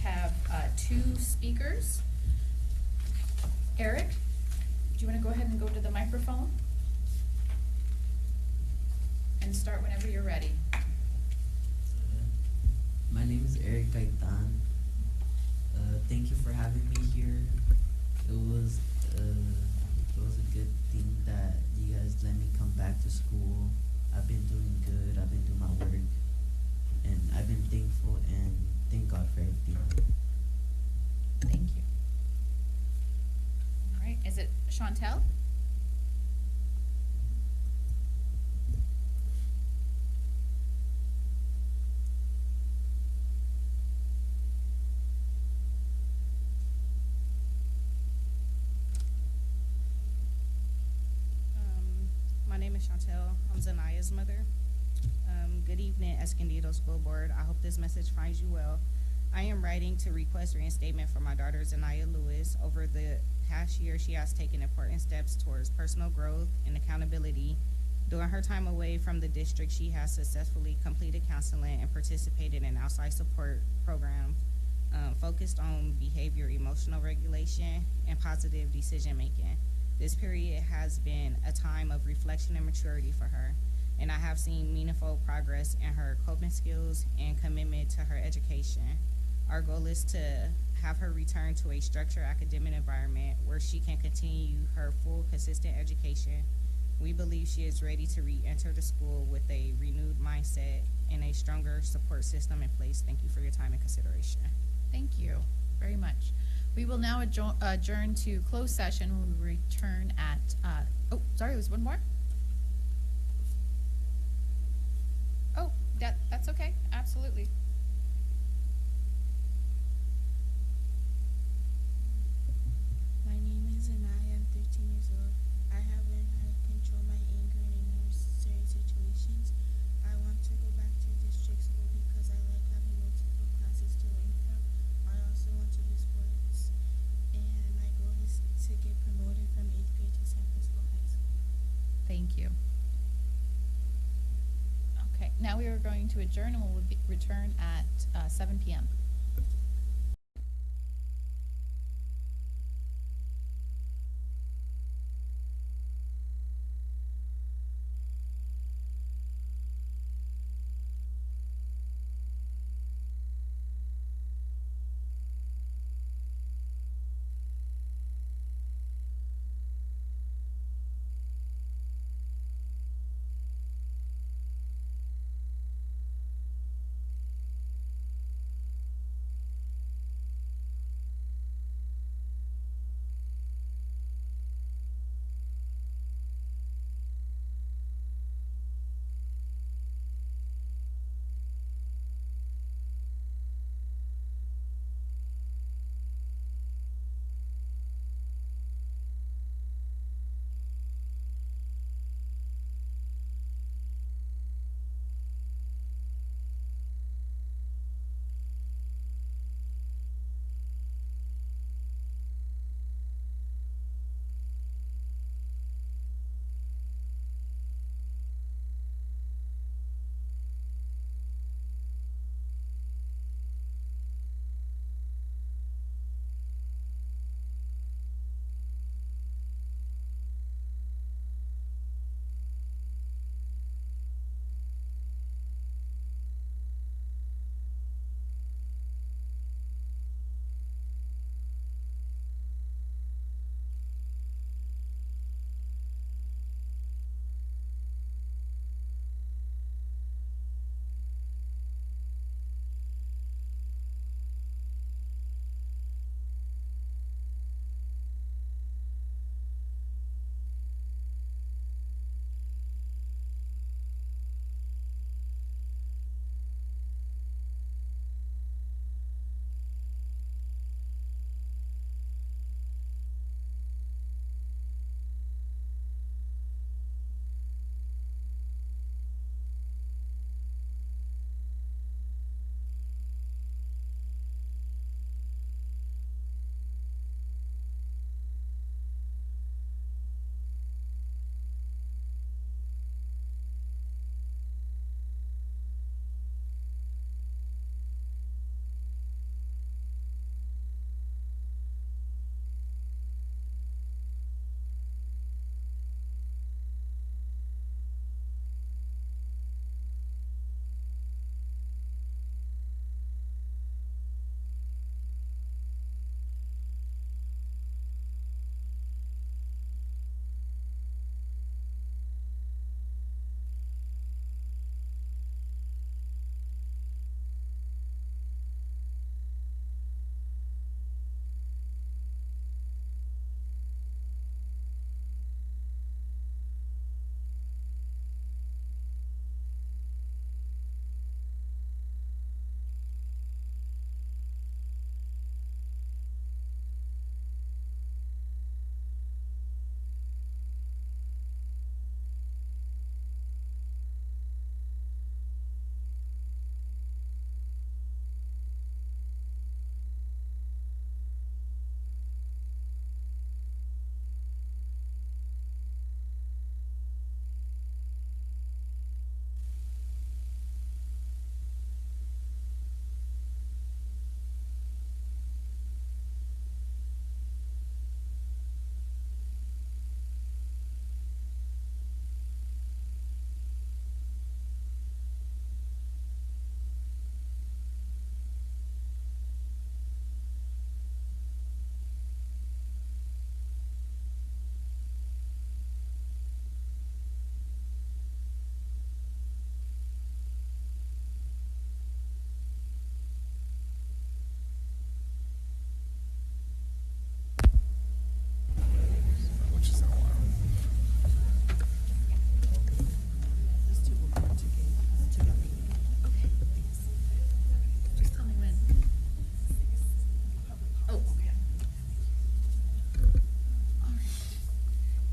have two speakers. Eric, do you want to go ahead and go to the microphone? And start whenever you're ready. My name is Eric Gaitan. Thank you for having me here. It was a good thing that you guys let me come back to school. I've been doing good. I've been doing my work, and I've been thankful and thank God for everything. Thank you. All right, is it Chantel? My name is Chantel. I'm Zanaya's mother. Good evening, Escondido School Board. I hope this message finds you well. I am writing to request reinstatement for my daughter, Zanaya Lewis. Over the past year, she has taken important steps towards personal growth and accountability. During her time away from the district, she has successfully completed counseling and participated in outside support programs focused on behavior, emotional regulation, and positive decision making. This period has been a time of reflection and maturity for her, and I have seen meaningful progress in her coping skills and commitment to her education. Our goal is to have her return to a structured academic environment where she can continue her full, consistent education. We believe she is ready to re-enter the school with a renewed mindset and a stronger support system in place. Thank you for your time and consideration. Thank you very much. We will now adjourn to closed session when we return at, oh, sorry, there's one more? Oh, that's okay, absolutely. My name is Anaya. I'm 13 years old. I have learned how to control my anger in unnecessary situations. I want to go back to district school because I like having multiple classes to learn from. I also want to do sports, and my goal is to get promoted from 8th grade to San Francisco High School. Thank you. Okay, now we are going to adjourn and we'll return at 7 p.m.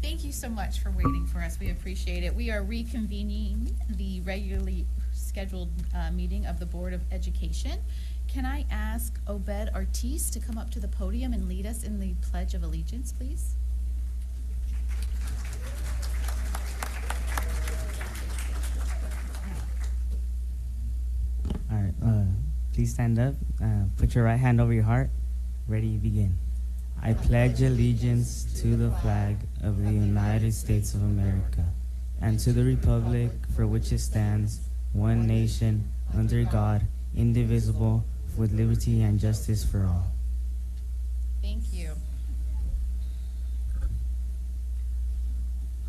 Thank you so much for waiting for us. We appreciate it. We are reconvening the regularly scheduled meeting of the Board of Education. Can I ask Obed Ortiz to come up to the podium and lead us in the Pledge of Allegiance, please? All right, please stand up. Put your right hand over your heart. Ready, begin. I pledge allegiance to the flag of the United States of America and to the republic for which it stands, one nation, under God, indivisible, with liberty and justice for all. Thank you.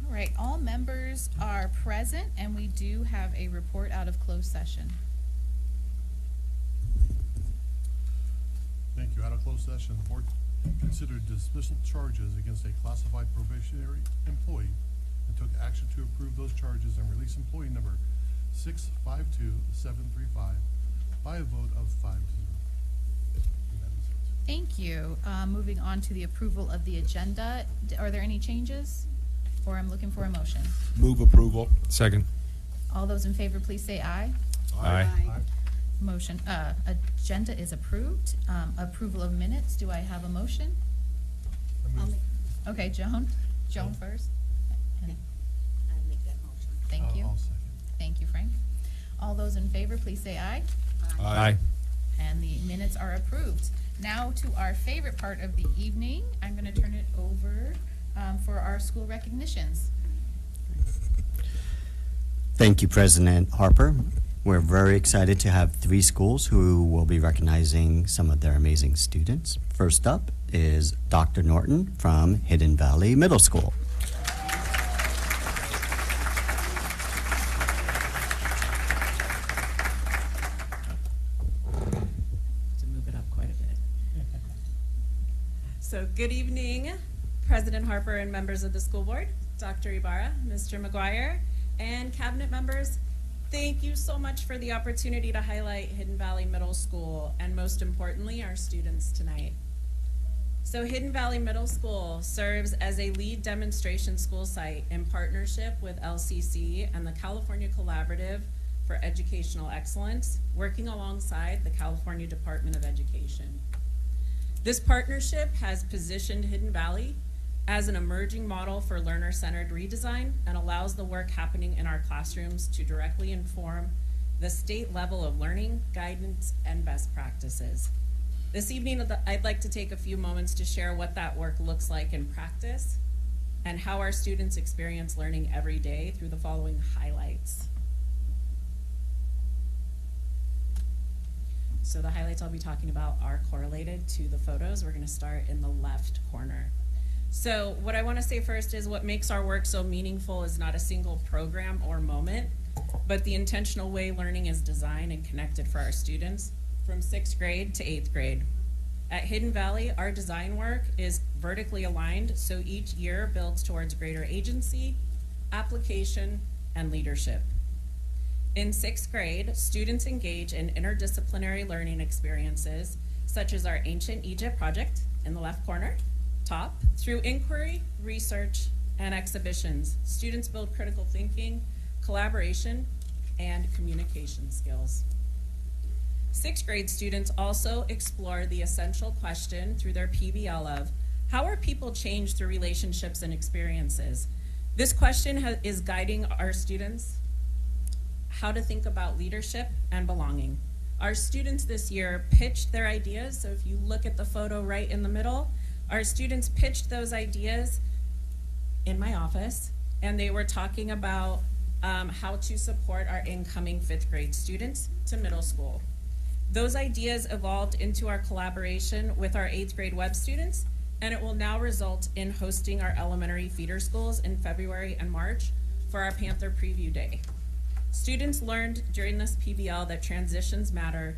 All right, all members are present, and we do have a report out of closed session. Thank you. Out of closed session, the board considered dismissal charges against a classified probationary employee and took action to approve those charges and release employee number 652735 by a vote of 5-0. Thank you. Moving on to the approval of the agenda. Are there any changes? Or I'm looking for a motion. Move approval. Second. All those in favor, please say aye. Aye. Motion, agenda is approved. Approval of minutes, do I have a motion? Okay, Joan first. I make that motion. Thank you. I'll second. Thank you, Frank. All those in favor, please say aye. Aye. And the minutes are approved. Now to our favorite part of the evening, I'm gonna turn it over for our school recognitions. Thank you, President Harper. We're very excited to have 3 schools who will be recognizing some of their amazing students. First up is Dr. Norton from Hidden Valley Middle School. To move it up quite a bit. So good evening, President Harper and members of the school board, Dr. Ibarra, Mr. McGuire, and cabinet members. Thank you so much for the opportunity to highlight Hidden Valley Middle School and most importantly, our students tonight. So Hidden Valley Middle School serves as a lead demonstration school site in partnership with LCC and the California Collaborative for Educational Excellence, working alongside the California Department of Education. This partnership has positioned Hidden Valley as an emerging model for learner-centered redesign and allows the work happening in our classrooms to directly inform the state level of learning, guidance, and best practices. This evening, I'd like to take a few moments to share what that work looks like in practice and how our students experience learning every day through the following highlights. So the highlights I'll be talking about are correlated to the photos. We're gonna start in the left corner. So what I want to say first is what makes our work so meaningful is not a single program or moment, but the intentional way learning is designed and connected for our students from 6th grade to 8th grade. At Hidden Valley, our design work is vertically aligned, so each year builds towards greater agency, application, and leadership. In 6th grade, students engage in interdisciplinary learning experiences, such as our Ancient Egypt project in the left corner, top. Through inquiry, research, and exhibitions, students build critical thinking, collaboration, and communication skills. 6th grade students also explore the essential question through their PBL of, how are people changed through relationships and experiences? This question is guiding our students how to think about leadership and belonging. Our students this year pitched their ideas, so if you look at the photo right in the middle, our students pitched those ideas in my office, and they were talking about how to support our incoming 5th grade students to middle school. Those ideas evolved into our collaboration with our 8th grade web students, and it will now result in hosting our elementary feeder schools in February and March for our Panther Preview Day. Students learned during this PBL that transitions matter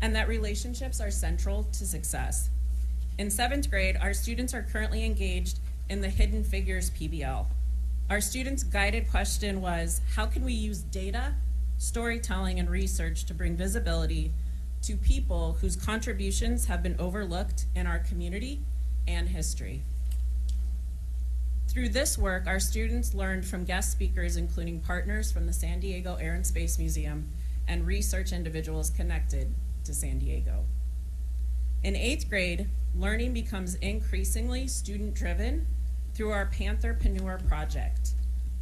and that relationships are central to success. In 7th grade, our students are currently engaged in the Hidden Figures PBL. Our students' guided question was, how can we use data, storytelling, and research to bring visibility to people whose contributions have been overlooked in our community and history? Through this work, our students learned from guest speakers, including partners from the San Diego Air and Space Museum and research individuals connected to San Diego. In 8th grade, learning becomes increasingly student-driven through our Pantherpreneur project.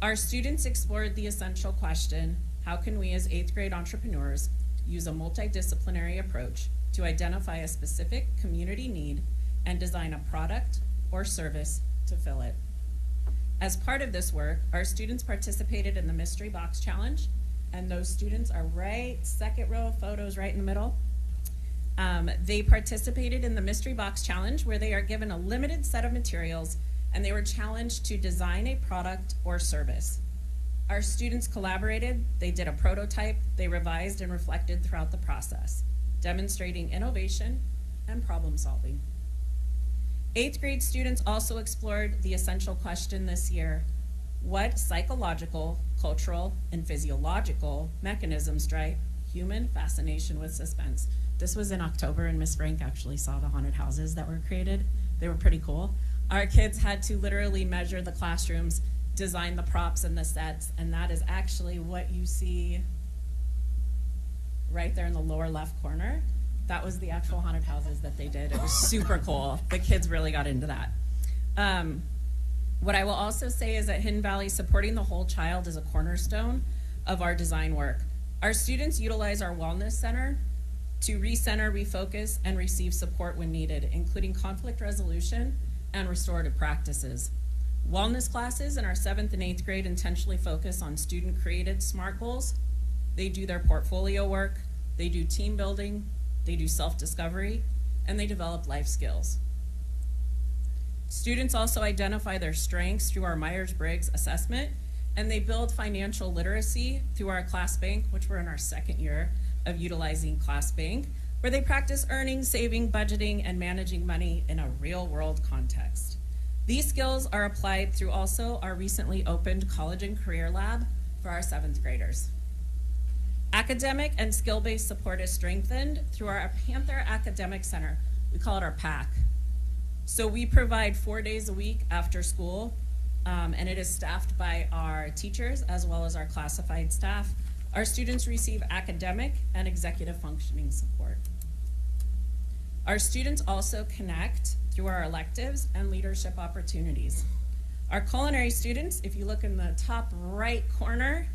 Our students explored the essential question, how can we as 8th grade entrepreneurs use a multidisciplinary approach to identify a specific community need and design a product or service to fill it? As part of this work, our students participated in the Mystery Box Challenge, and those students are right, second row of photos right in the middle. They participated in the Mystery Box Challenge, where they are given a limited set of materials and they were challenged to design a product or service. Our students collaborated, they did a prototype, they revised and reflected throughout the process, demonstrating innovation and problem solving. 8th grade students also explored the essential question this year: what psychological, cultural, and physiological mechanisms drive human fascination with suspense? This was in October, and Miss Frank actually saw the haunted houses that were created. They were pretty cool. Our kids had to literally measure the classrooms, design the props and the sets, and that is actually what you see right there in the lower left corner. That was the actual haunted houses that they did. It was super cool. The kids really got into that. What I will also say is that Hidden Valley, supporting the whole child is a cornerstone of our design work. Our students utilize our wellness center to recenter, refocus, and receive support when needed, including conflict resolution and restorative practices. Wellness classes in our 7th and 8th grade intentionally focus on student-created SMART goals. They do their portfolio work, they do team building, they do self-discovery, and they develop life skills. Students also identify their strengths through our Myers-Briggs assessment, and they build financial literacy through our class bank, which we're in our 2nd year of utilizing class bank, where they practice earning, saving, budgeting, and managing money in a real-world context. These skills are applied through also our recently opened College and Career Lab for our 7th graders. Academic and skill-based support is strengthened through our Panther Academic Center. We call it our PAC. So we provide 4 days a week after school, and it is staffed by our teachers as well as our classified staff. Our students receive academic and executive functioning support. Our students also connect through our electives and leadership opportunities. Our culinary students, if you look in the top right corner,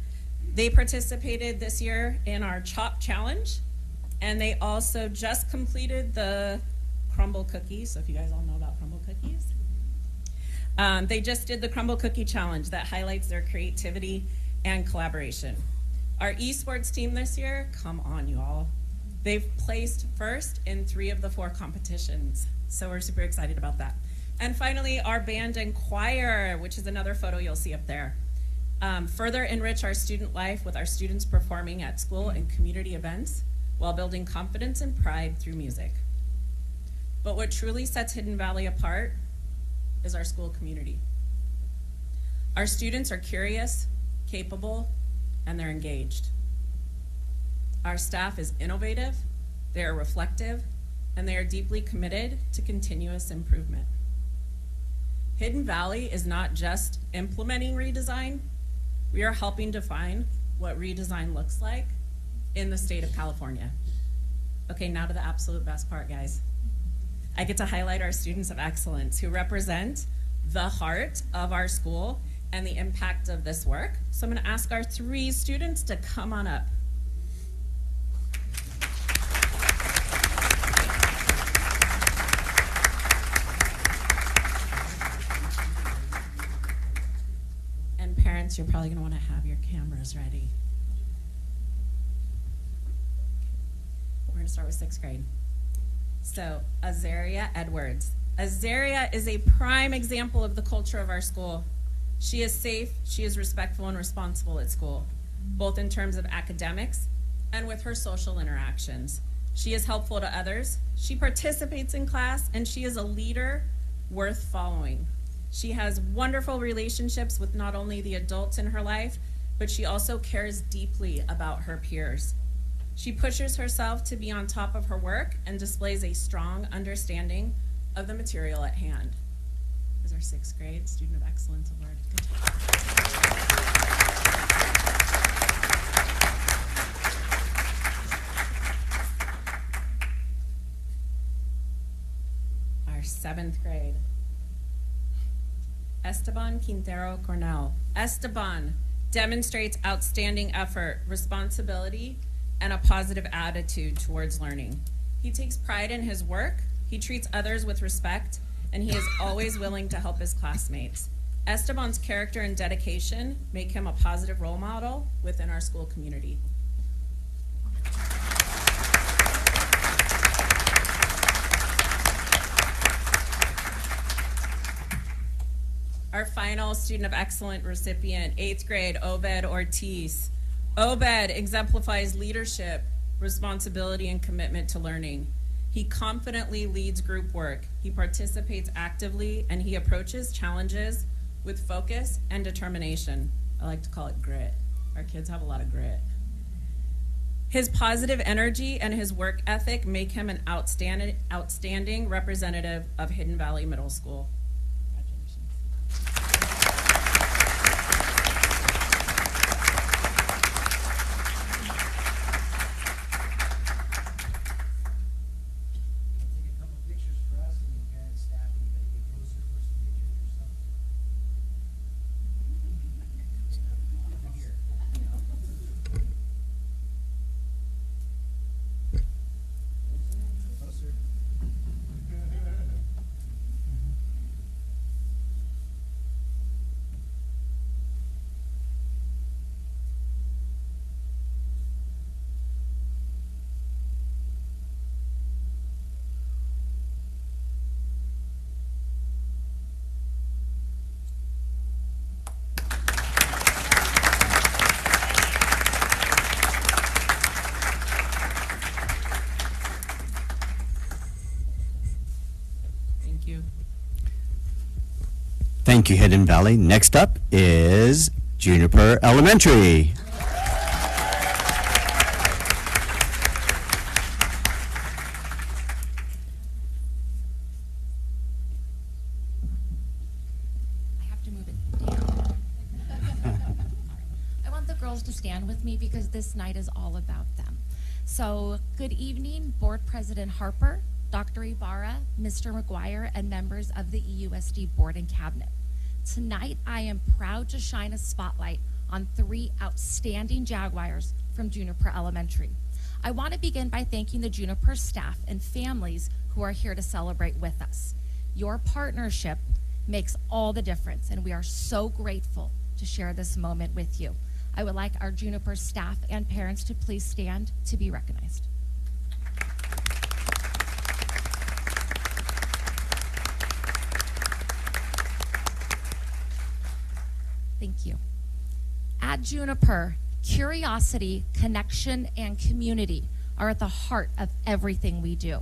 they participated this year in our Chop Challenge, and they also just completed the crumble cookies. So if you guys all know about crumble cookies, they just did the crumble cookie challenge that highlights their creativity and collaboration. Our esports team this year, come on y'all, they've placed first in 3 of the 4 competitions. So we're super excited about that. And finally, our band and choir, which is another photo you'll see up there. Further enrich our student life with our students performing at school and community events while building confidence and pride through music. But what truly sets Hidden Valley apart is our school community. Our students are curious, capable, and they're engaged. Our staff is innovative, they are reflective, and they are deeply committed to continuous improvement. Hidden Valley is not just implementing redesign, we are helping define what redesign looks like in the state of California. Okay, now to the absolute best part, guys. I get to highlight our students of excellence who represent the heart of our school and the impact of this work. So I'm gonna ask our 3 students to come on up. And parents, you're probably gonna wanna have your cameras ready. We're gonna start with 6th grade. So, Azaria Edwards. Azaria is a prime example of the culture of our school. She is safe, she is respectful and responsible at school, both in terms of academics and with her social interactions. She is helpful to others, she participates in class, and she is a leader worth following. She has wonderful relationships with not only the adults in her life, but she also cares deeply about her peers. She pushes herself to be on top of her work and displays a strong understanding of the material at hand. is our 6th grade Student of Excellence Award. Good job. Our 7th grade. Esteban Quintero Cornell. Esteban demonstrates outstanding effort, responsibility, and a positive attitude towards learning. He takes pride in his work, he treats others with respect, and he is always willing to help his classmates. Esteban's character and dedication make him a positive role model within our school community. Our final Student of Excellence recipient, 8th grade, Obed Ortiz. Obed exemplifies leadership, responsibility, and commitment to learning. He confidently leads group work. He participates actively, and he approaches challenges with focus and determination. I like to call it grit. Our kids have a lot of grit. His positive energy and his work ethic make him an outstanding representative of Hidden Valley Middle School. Take a couple pictures for us, and you parents, staff, anybody get closer for some pictures of yourself. Over here. Closer. Thank you. Thank you, Hidden Valley. Next up is Juniper Elementary. I have to move it down. I want the girls to stand with me because this night is all about them. So, good evening, Board President Harper, Dr. Ibarra, Mr. McGuire, and members of the EUSD Board and Cabinet. Tonight, I am proud to shine a spotlight on 3 outstanding Jaguars from Juniper Elementary. I want to begin by thanking the Juniper staff and families who are here to celebrate with us. Your partnership makes all the difference, and we are so grateful to share this moment with you. I would like our Juniper staff and parents to please stand to be recognized. Thank you. At Juniper, curiosity, connection, and community are at the heart of everything we do.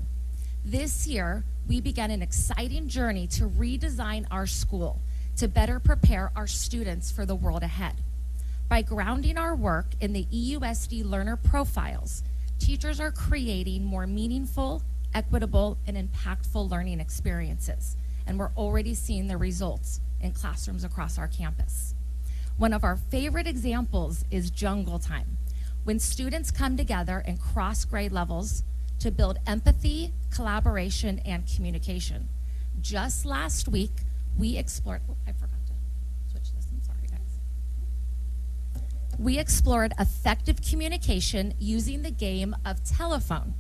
This year, we began an exciting journey to redesign our school to better prepare our students for the world ahead. By grounding our work in the EUSD learner profiles, teachers are creating more meaningful, equitable, and impactful learning experiences, and we're already seeing the results in classrooms across our campus. One of our favorite examples is Jungle Time, when students come together in cross-grade levels to build empathy, collaboration, and communication. Just last week, we explored, I forgot to switch this, I'm sorry guys. We explored effective communication using the game of telephone.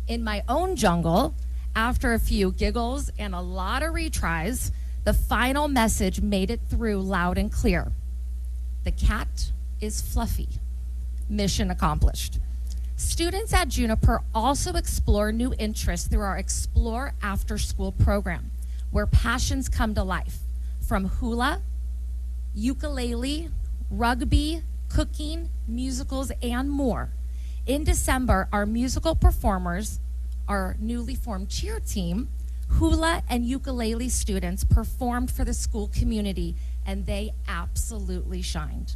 In my own jungle, after a few giggles and a lot of retries, the final message made it through loud and clear. The cat is fluffy. Mission accomplished. Students at Juniper also explore new interests through our Explore After School program, where passions come to life, from hula, ukulele, rugby, cooking, musicals, and more. In December, our musical performers, our newly formed cheer team, hula and ukulele students performed for the school community, and they absolutely shined.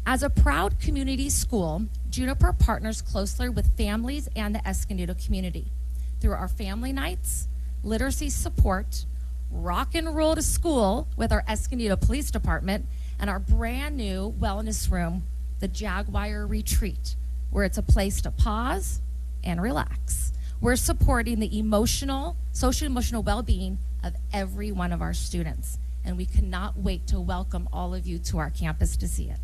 As a proud community school, Juniper partners closely with families and the Escondido community through our family nights, literacy support, rock and roll to school with our Escondido Police Department and our brand new wellness room, the Jaguar Retreat, where it's a place to pause and relax. We're supporting the social emotional well-being of every one of our students, and we cannot wait to welcome all of you to our campus to see it.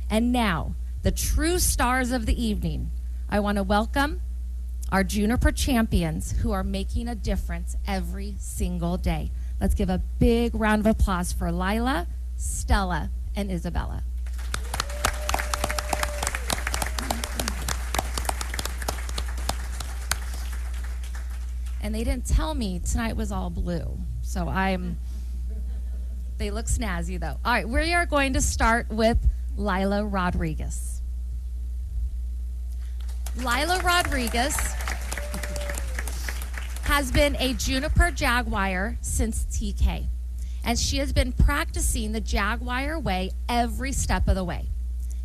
And now, the true stars of the evening, I want to welcome our Juniper champions who are making a difference every single day. Let's give a big round of applause for Lila, Stella, and Isabella. And they didn't tell me tonight was all blue, so they look snazzy though. All right, we are going to start with Lila Rodriguez. Lila Rodriguez has been a Juniper Jaguar since TK, and she has been practicing the Jaguar way every step of the way.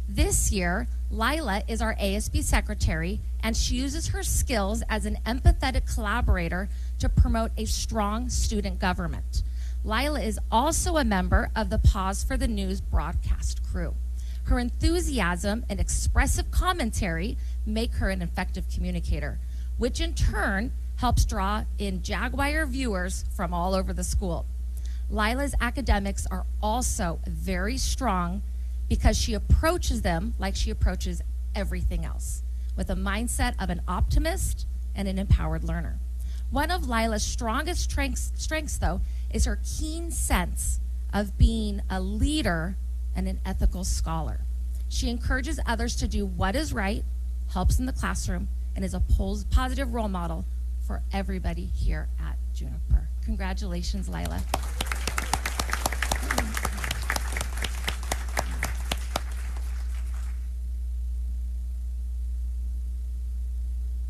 This year, Lila is our ASB secretary, and she uses her skills as an empathetic collaborator to promote a strong student government. Lila is also a member of the Pause for the News broadcast crew. Her enthusiasm and expressive commentary make her an effective communicator, which in turn helps draw in Jaguar viewers from all over the school. Lila's academics are also very strong because she approaches them like she approaches everything else, with a mindset of an optimist and an empowered learner. One of Lila's strongest strengths, though, is her keen sense of being a leader and an ethical scholar. She encourages others to do what is right, helps in the classroom, and is a positive role model for everybody here at Juniper. Congratulations, Lila.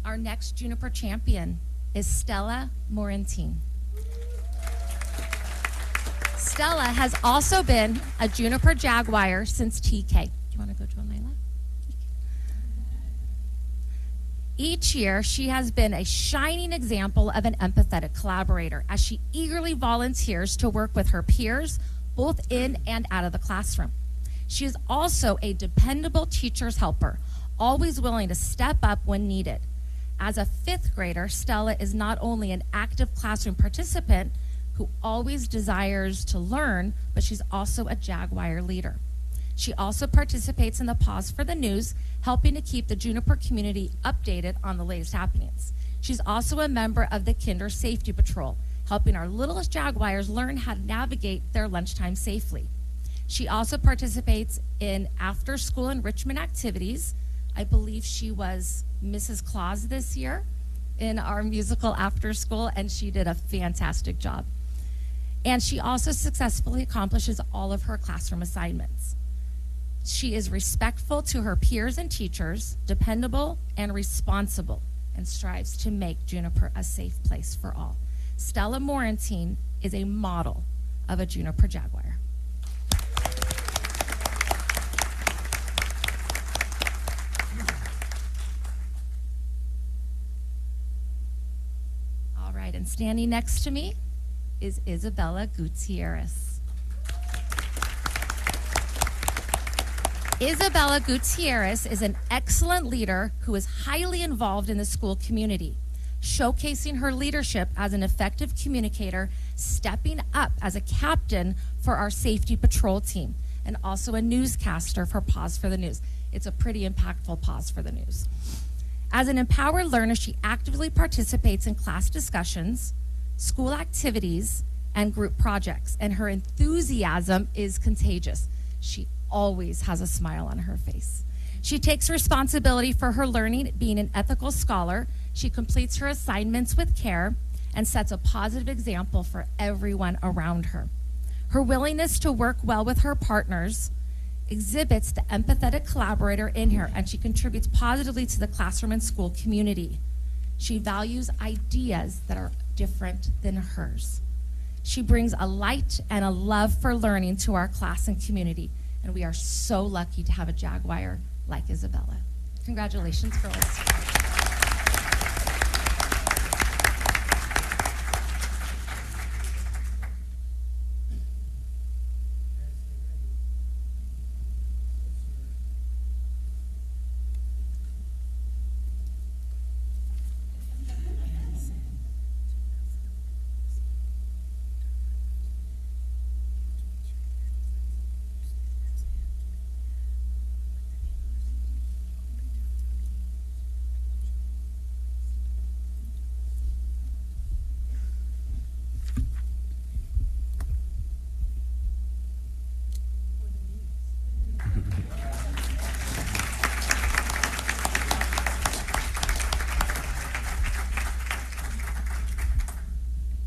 Our next Juniper champion is Stella Morantine. Stella has also been a Juniper Jaguar since TK. Do you want to go join Lila? Each year, she has been a shining example of an empathetic collaborator as she eagerly volunteers to work with her peers, both in and out of the classroom. She is also a dependable teacher's helper, always willing to step up when needed. As a fifth grader, Stella is not only an active classroom participant who always desires to learn, but she's also a Jaguar leader. She also participates in the Pause for the News, helping to keep the Juniper community updated on the latest happenings. She's also a member of the Kinder Safety Patrol, helping our littlest Jaguars learn how to navigate their lunchtime safely. She also participates in after-school enrichment activities. I believe she was Mrs. Claus this year in our musical after school, and she did a fantastic job. And she also successfully accomplishes all of her classroom assignments. She is respectful to her peers and teachers, dependable and responsible, and strives to make Juniper a safe place for all. Stella Morantine is a model of a Juniper Jaguar. All right, and standing next to me is Isabella Gutierrez. Isabella Gutierrez is an excellent leader who is highly involved in the school community, showcasing her leadership as an effective communicator, stepping up as a captain for our safety patrol team, and also a newscaster for Pause for the News. It's a pretty impactful Pause for the News. As an empowered learner, she actively participates in class discussions, school activities, and group projects, and her enthusiasm is contagious. She always has a smile on her face. She takes responsibility for her learning, being an ethical scholar. She completes her assignments with care and sets a positive example for everyone around her. Her willingness to work well with her partners exhibits the empathetic collaborator in her, and she contributes positively to the classroom and school community. She values ideas that are different than hers. She brings a light and a love for learning to our class and community, and we are so lucky to have a Jaguar like Isabella. Congratulations, girls.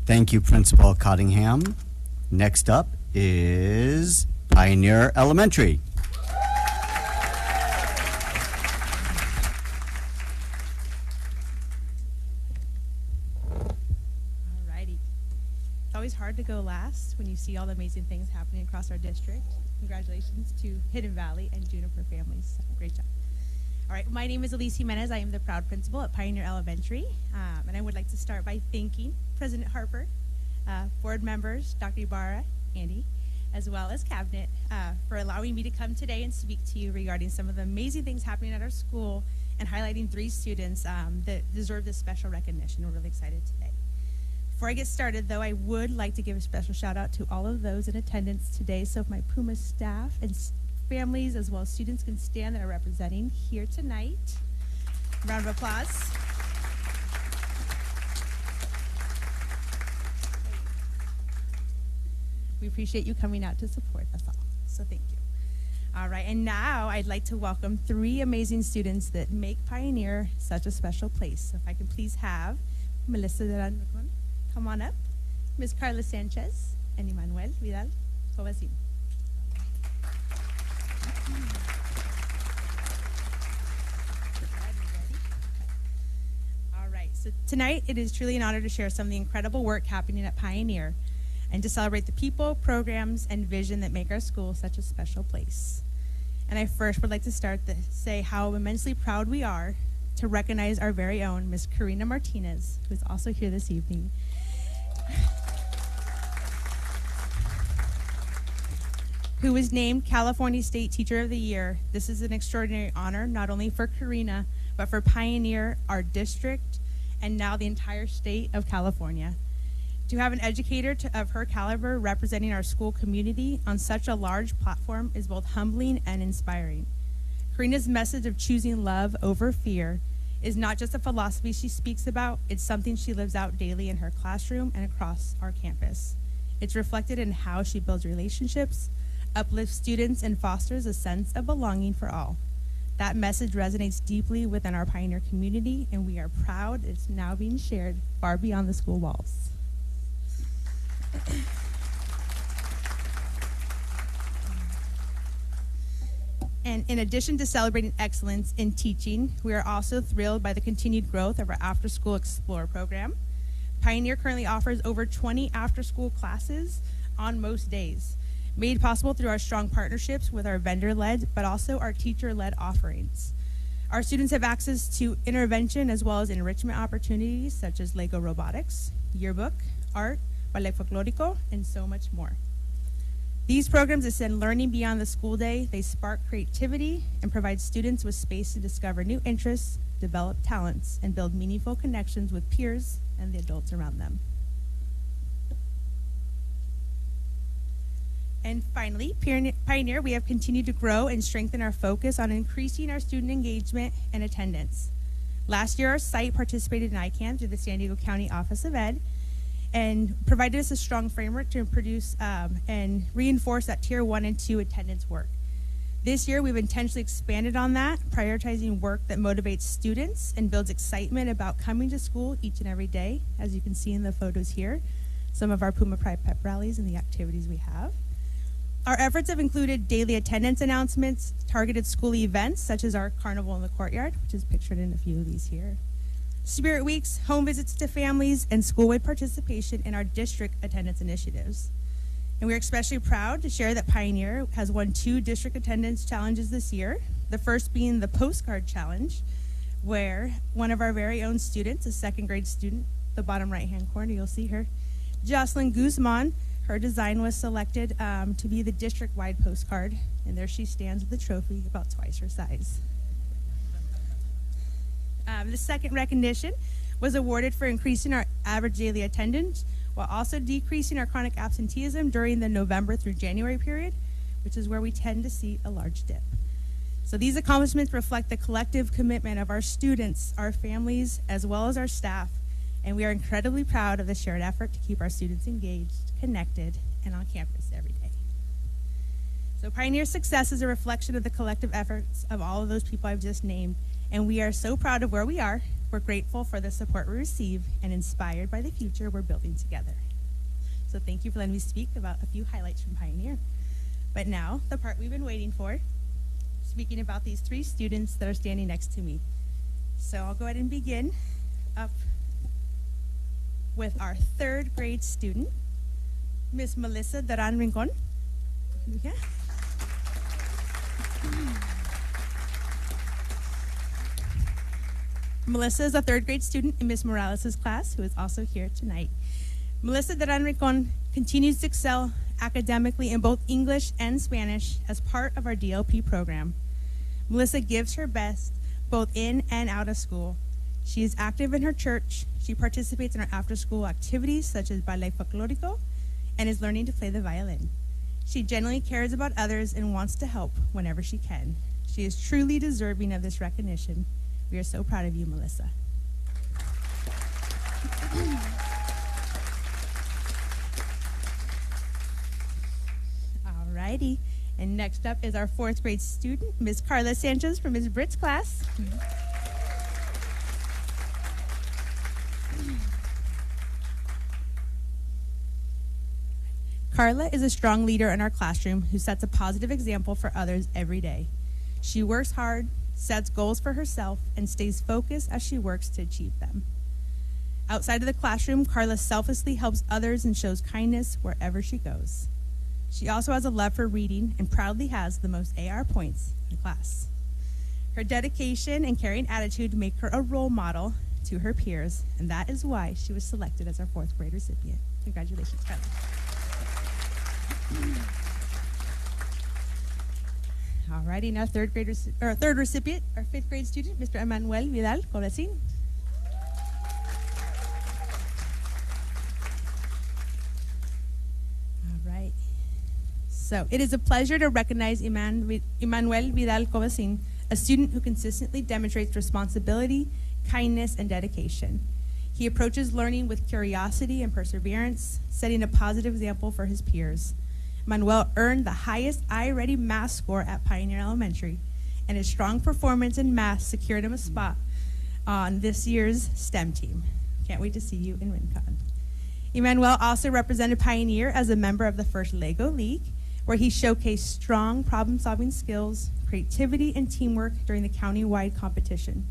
Thank you, Principal Cottingham. Next up is Pioneer Elementary. Alrighty. It's always hard to go last when you see all the amazing things happening across our district. Congratulations to Hidden Valley and Juniper families. Great job. All right, my name is Elise Jimenez. I am the proud principal at Pioneer Elementary, and I would like to start by thanking President Harper, board members, Dr. Ibarra, Andy, as well as Cabinet, for allowing me to come today and speak to you regarding some of the amazing things happening at our school and highlighting 3 students that deserve this special recognition. We're really excited today. Before I get started, though, I would like to give a special shout out to all of those in attendance today. So if my Puma staff and families as well as students can stand that are representing here tonight. Round of applause. We appreciate you coming out to support us all. So thank you. All right, and now I'd like to welcome 3 amazing students that make Pioneer such a special place. So if I can please have Melissa Duran, come on up, Ms. Carla Sanchez, and Emmanuel Vidal Covacin. All right, so tonight it is truly an honor to share some of the incredible work happening at Pioneer and to celebrate the people, programs, and vision that make our school such a special place. And I first would like to start to say how immensely proud we are to recognize our very own Ms. Karina Martinez, who is also here this evening. Who was named California State Teacher of the Year. This is an extraordinary honor, not only for Karina, but for Pioneer, our district, and now the entire state of California. To have an educator of her caliber representing our school community on such a large platform is both humbling and inspiring. Karina's message of choosing love over fear is not just a philosophy she speaks about, it's something she lives out daily in her classroom and across our campus. It's reflected in how she builds relationships, uplifts students, and fosters a sense of belonging for all. That message resonates deeply within our Pioneer community, and we are proud it's now being shared far beyond the school walls. And in addition to celebrating excellence in teaching, we are also thrilled by the continued growth of our After School Explorer program. Pioneer currently offers over 20 after-school classes on most days, made possible through our strong partnerships with our vendor-led, but also our teacher-led offerings. Our students have access to intervention as well as enrichment opportunities such as Lego robotics, yearbook, art, ballet folklorico, and so much more. These programs extend learning beyond the school day. They spark creativity and provide students with space to discover new interests, develop talents, and build meaningful connections with peers and the adults around them. And finally, Pioneer, we have continued to grow and strengthen our focus on increasing our student engagement and attendance. Last year, our site participated in ICANN through the San Diego County Office of Ed and provided us a strong framework to produce and reinforce that Tier 1 and 2 attendance work. This year, we've intentionally expanded on that, prioritizing work that motivates students and builds excitement about coming to school each and every day, as you can see in the photos here, some of our Puma Pride pep rallies and the activities we have. Our efforts have included daily attendance announcements, targeted school events, such as our Carnival in the Courtyard, which is pictured in a few of these here, Spirit Weeks, home visits to families, and school-wide participation in our district attendance initiatives. And we're especially proud to share that Pioneer has won 2 district attendance challenges this year, the first being the Postcard Challenge, where one of our very own students, a 2nd grade student, the bottom right-hand corner, you'll see her, Jocelyn Guzman, her design was selected to be the district-wide postcard, and there she stands with the trophy, about twice her size. The second recognition was awarded for increasing our average daily attendance while also decreasing our chronic absenteeism during the November through January period, which is where we tend to see a large dip. So these accomplishments reflect the collective commitment of our students, our families, as well as our staff, and we are incredibly proud of the shared effort to keep our students engaged, connected, and on campus every day. So Pioneer's success is a reflection of the collective efforts of all of those people I've just named, and we are so proud of where we are, We're grateful for the support we receive and inspired by the future we're building together. So thank you for letting me speak about a few highlights from Pioneer. But now, the part we've been waiting for, speaking about these 3 students that are standing next to me. So I'll go ahead and begin up with our 3rd grade student, Miss Melissa Daran Rincon. Yeah. Melissa is a 3rd grade student in Miss Morales' class, who is also here tonight. Melissa Daran Rincon continues to excel academically in both English and Spanish as part of our DLP program. Melissa gives her best both in and out of school. She is active in her church. She participates in our after-school activities such as ballet folklorico and is learning to play the violin. She genuinely cares about others and wants to help whenever she can. She is truly deserving of this recognition. We are so proud of you, Melissa. Alrighty, and next up is our 4th grade student, Miss Carla Sanchez from Miss Britt's class. Carla is a strong leader in our classroom who sets a positive example for others every day. She works hard, sets goals for herself, and stays focused as she works to achieve them. Outside of the classroom, Carla selflessly helps others and shows kindness wherever she goes. She also has a love for reading and proudly has the most AR points in the class. Her dedication and caring attitude make her a role model to her peers, and that is why she was selected as our 4th grade recipient. Congratulations, Carla. Alrighty, now 3rd recipient, our 5th grade student, Mr. Emmanuel Vidal Covesin. All right. So it is a pleasure to recognize Emmanuel Vidal Covesin, a student who consistently demonstrates responsibility, kindness, and dedication. He approaches learning with curiosity and perseverance, setting a positive example for his peers. Manuel earned the highest I-Ready math score at Pioneer Elementary, and his strong performance in math secured him a spot on this year's STEM team. Can't wait to see you in WinCon. Emmanuel also represented Pioneer as a member of the first LEGO League, where he showcased strong problem-solving skills, creativity, and teamwork during the county-wide competition.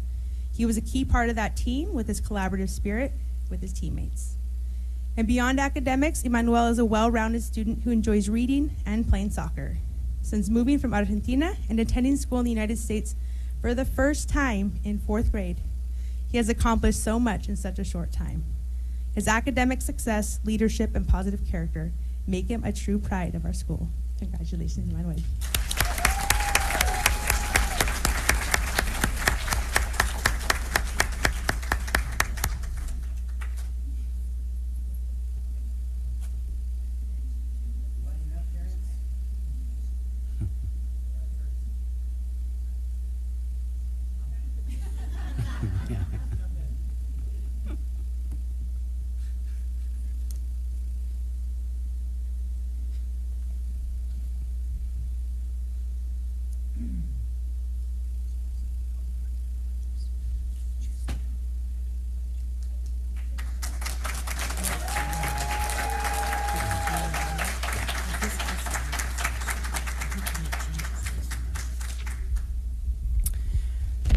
He was a key part of that team with his collaborative spirit with his teammates. And beyond academics, Emmanuel is a well-rounded student who enjoys reading and playing soccer. Since moving from Argentina and attending school in the United States for the first time in 4th grade, he has accomplished so much in such a short time. His academic success, leadership, and positive character make him a true pride of our school. Congratulations, Emmanuel.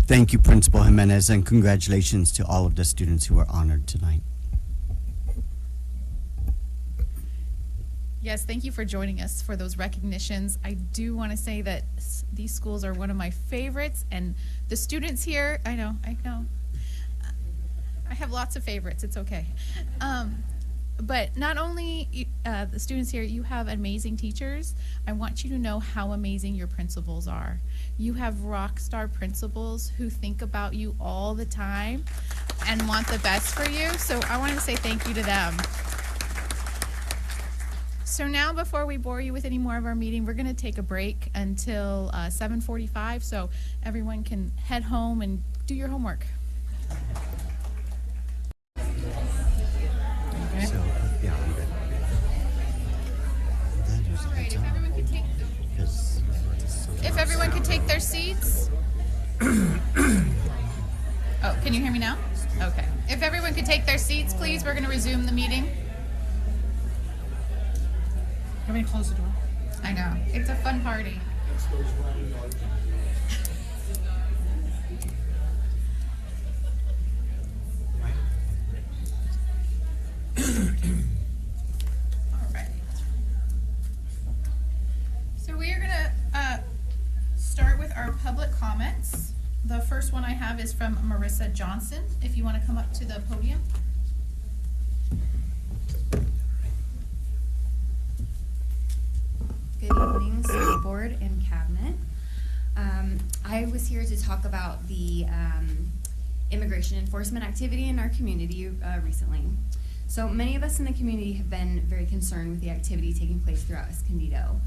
Thank you, Principal Jimenez, and congratulations to all of the students who are honored tonight. Yes, thank you for joining us for those recognitions. I do want to say that these schools are one of my favorites, and the students here, I know. I have lots of favorites, it's okay. But not only the students here, you have amazing teachers. I want you to know how amazing your principals are. You have rock star principals who think about you all the time and want the best for you. So I want to say thank you to them. So now, before we bore you with any more of our meeting, we're going to take a break until 7:45, so everyone can head home and do your homework. Okay. So, yeah, I'm good. All right, if everyone could take their seats. Oh, can you hear me now? If everyone could take their seats, please, we're going to resume the meeting. Want me to close the door? I know, it's a fun party. All right. So we are going to start with our public comments. The first one I have is from Marissa Johnson. If you want to come up to the podium. Good evening, school board and cabinet. I was here to talk about the immigration enforcement activity in our community recently. So many of us in the community have been very concerned with the activity taking place throughout Escondido.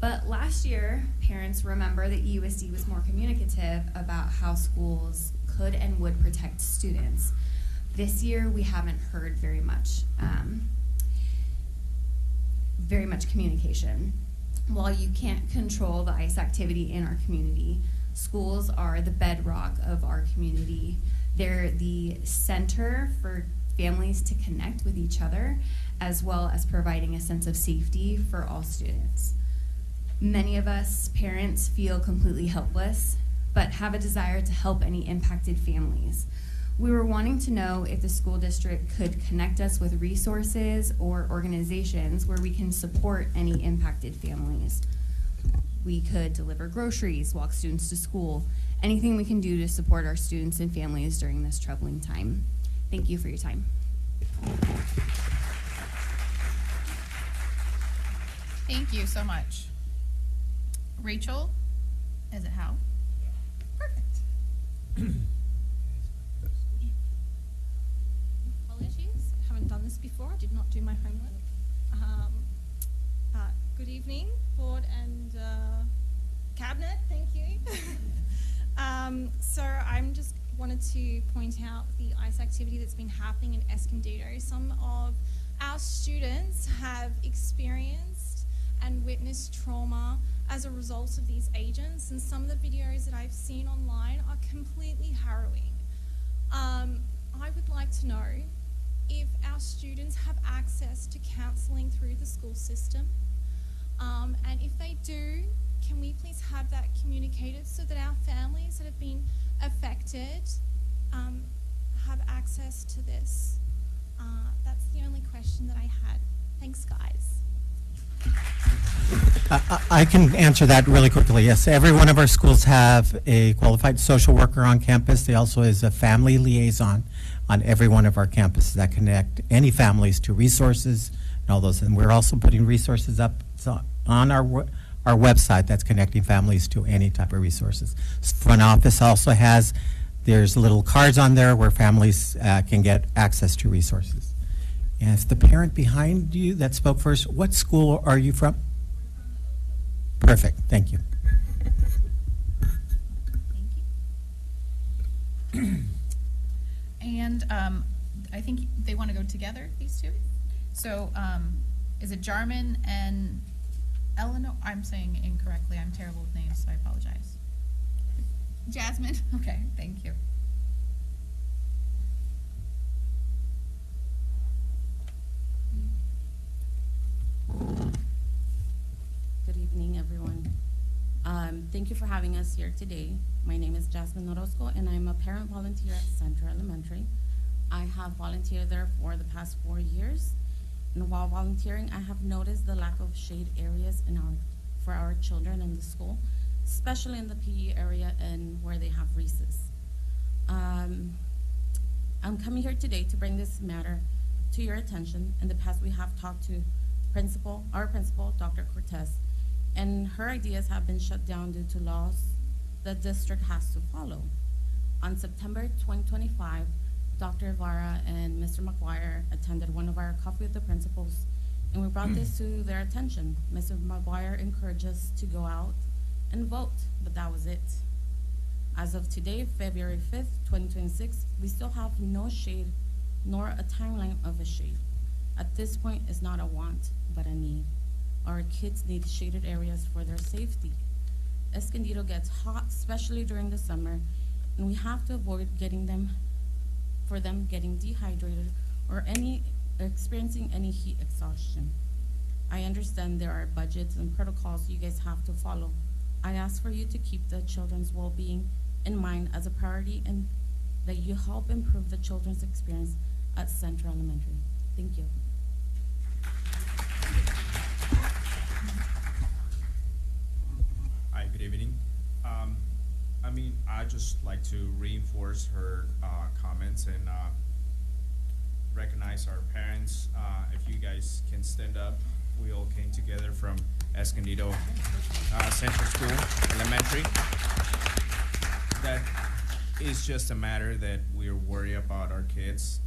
But last year, parents remember that USD was more communicative about how schools could and would protect students. This year, we haven't heard very much communication. While you can't control the ICE activity in our community, schools are the bedrock of our community. They're the center for families to connect with each other, as well as providing a sense of safety for all students. Many of us parents feel completely helpless, but have a desire to help any impacted families. We were wanting to know if the school district could connect us with resources or organizations where we can support any impacted families. We could deliver groceries, walk students to school, anything we can do to support our students and families during this troubling time. Thank you for your time. Thank you so much. Rachel, is it how? Perfect. Apologies, I haven't done this before. I did not do my homework. Good evening, board and cabinet. Thank you. So I'm just wanted to point out the ICE activity that's been happening in Escondido. Some of our students have experienced and witnessed trauma as a result of these agents, and some of the videos that I've seen online are completely harrowing. I would like to know if our students have access to counselling through the school system, and if they do, can we please have that communicated so that our families that have been affected have access to this? That's the only question that I had. Thanks, guys. I can answer that really quickly. Yes, every one of our schools have a qualified social worker on campus. They also is a family liaison on every one of our campuses that connect any families to resources and all those. And we're also putting resources up on our website that's connecting families to any type of resources. Front office also has, there's little cards on there where families can get access to resources. And it's the parent behind you that spoke first. What school are you from? Perfect, thank you. Thank you. And I think they want to go together, these two. So is it Jarman and Eleanor? I'm saying incorrectly. I'm terrible with names, so I apologize. Jasmine? Okay, thank you. Good evening, everyone. Thank you for having us here today. My name is Jasmine Orozco, and I'm a parent volunteer at Center Elementary. I have volunteered there for the past 4 years, and while volunteering, I have noticed the lack of shade areas for our children in the school, especially in the PE area and where they have recess. I'm coming here today to bring this matter to your attention. In the past, we have talked to our principal, Dr. Cortez, and her ideas have been shut down due to laws the district has to follow. On September 2025, Dr. Ibarra and Mr. McGuire attended one of our coffee with the principals, and we brought this to their attention. Mr. McGuire encouraged us to go out and vote, but that was it. As of today, February 5th, 2026, we still have no shade nor a timeline of a shade. At this point, it's not a want, but a need. Our kids need shaded areas for their safety. Escondido gets hot, especially during the summer, and we have to avoid getting them for them getting dehydrated or experiencing any heat exhaustion. I understand there are budgets and protocols you guys have to follow. I ask for you to keep the children's well-being in mind as a priority and that you help improve the children's experience at Central Elementary. Thank you. Hi, good evening. I just like to reinforce her comments and recognize our parents. If you guys can stand up, we all came together from Escondido Central School Elementary. That is just a matter that we're worried about our kids.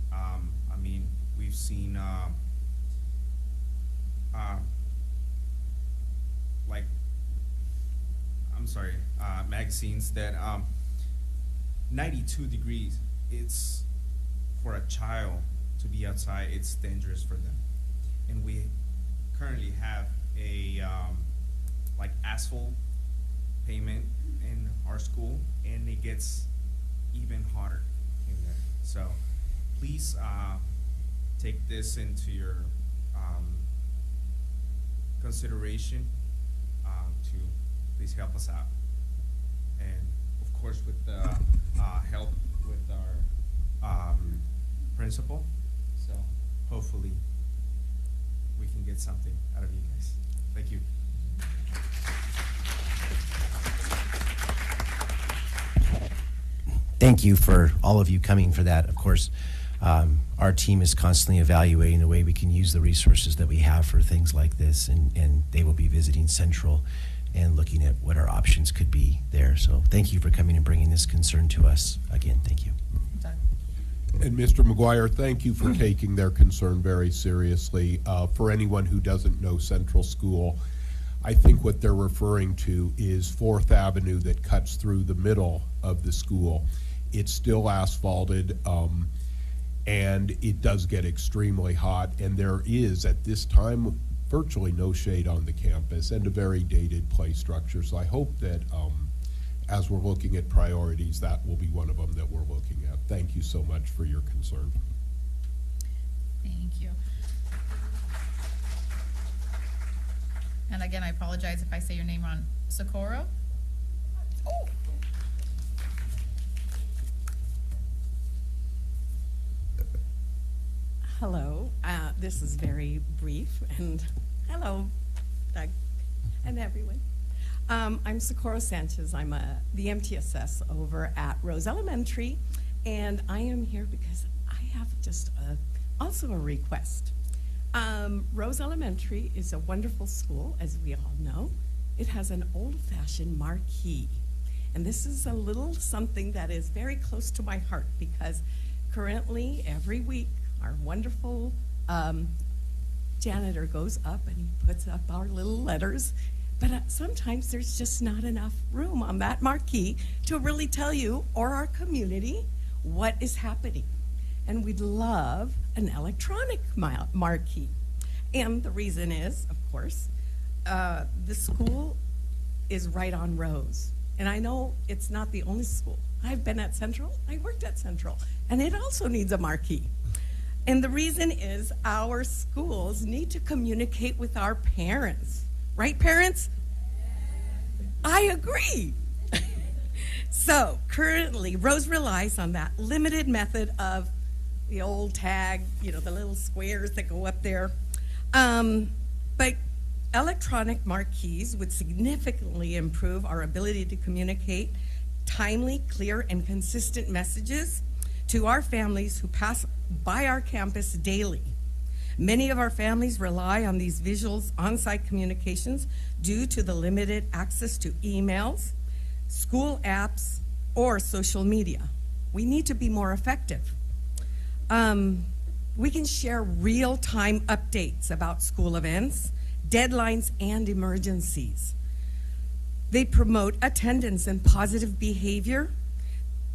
We've seen magazines that 92 degrees, it's for a child to be outside, it's dangerous for them. And we currently have a asphalt pavement in our school, and it gets even hotter in there. So please take this into your consideration to please help us out. And of course, with the help with our principal, so hopefully we can get something out of you guys. Thank you. Thank you for all of you coming for that. Of course, our team is constantly evaluating the way we can use the resources that we have for things like this, and they will be visiting Central and looking at what our options could be there. So thank you for coming and bringing this concern to us. Again, thank you. And Mr. McGuire, thank you for taking their concern very seriously. For anyone who doesn't know Central School, I think what they're referring to is 4th Avenue that cuts through the middle of the school. It's still asphalted, and it does get extremely hot, and there is, at this time, virtually no shade on the campus and a very dated play structure. So I hope that as we're looking at priorities, that will be one of them that we're looking at. Thank you so much for your concern. Thank you. And again, I apologize if I say your name wrong. Socorro? Oh. Hello, this is very brief, and hello, Doug, and everyone. I'm Socorro Sanchez. I'm the MTSS over at Rose Elementary, and I am here because I have just also a request. Rose Elementary is a wonderful school, as we all know. It has an old-fashioned marquee, and this is a little something that is very close to my heart because currently, every week, our wonderful janitor goes up and he puts up our little letters, but sometimes there's just not enough room on that marquee to really tell you or our community what is happening. And we'd love an electronic marquee. And the reason is, of course, the school is right on Rose. And I know it's not the only school. I've been at Central, I worked at Central, and it also needs a marquee. And the reason is our schools need to communicate with our parents. Right, parents? I agree. So currently, Rose relies on that limited method of the old tag, the little squares that go up there. But electronic marquees would significantly improve our ability to communicate timely, clear, and consistent messages to our families who pass by our campus daily. Many of our families rely on these visuals on-site communications due to the limited access to emails, school apps, or social media. We need to be more effective. We can share real-time updates about school events, deadlines, and emergencies. They promote attendance and positive behavior,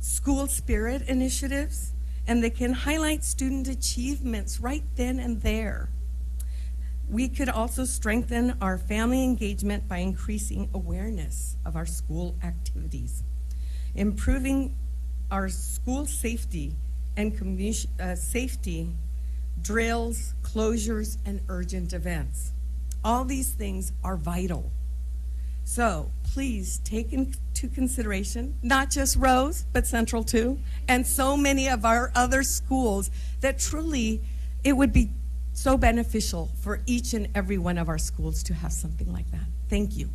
school spirit initiatives, and they can highlight student achievements right then and there. We could also strengthen our family engagement by increasing awareness of our school activities, improving our school safety and safety, drills, closures, and urgent events. All these things are vital. So please take into consideration not just Rose, but Central too, and so many of our other schools that truly it would be so beneficial for each and every one of our schools to have something like that. Thank you.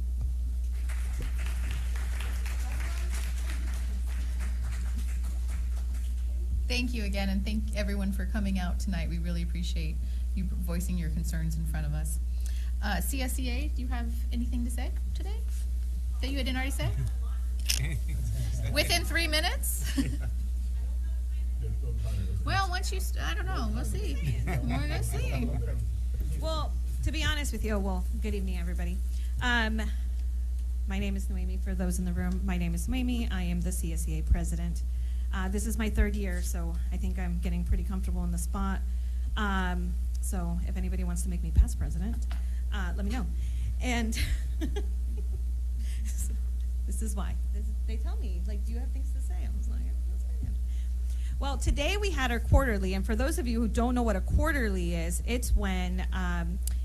Thank you again, and thank everyone for coming out tonight. We really appreciate you voicing your concerns in front of us. CSEA, do you have anything to say today that you didn't already say? Within 3 minutes? Well, once you, I don't know, we'll see. We're gonna see. Well, to be honest with you, well, good evening, everybody. My name is Noemi. For those in the room, my name is Noemi. I am the CSEA president. This is my 3rd year, so I think I'm getting pretty comfortable in the spot. So if anybody wants to make me past president, let me know. And this is why. They tell me, like, do you have things to say? I was like, that's fine. Well, today we had our quarterly, and for those of you who don't know what a quarterly is, it's when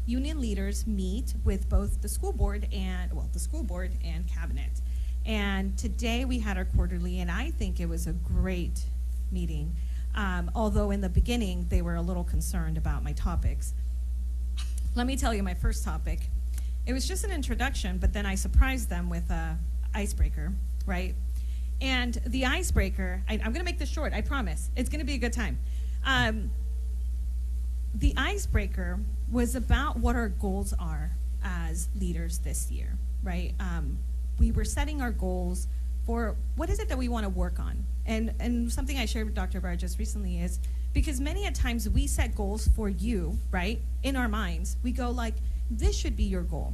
union leaders meet with both the school board and, well, the school board and cabinet. And today we had our quarterly, and I think it was a great meeting. Although in the beginning they were a little concerned about my topics. Let me tell you my first topic. It was just an introduction, but then I surprised them with a icebreaker, right? And the icebreaker, I'm going to make this short, I promise. It's going to be a good time. The icebreaker was about what our goals are as leaders this year, right? We were setting our goals for what is it that we want to work on. And something I shared with Dr. Barr just recently is, because many a times we set goals for you, right, in our minds. We go like, this should be your goal.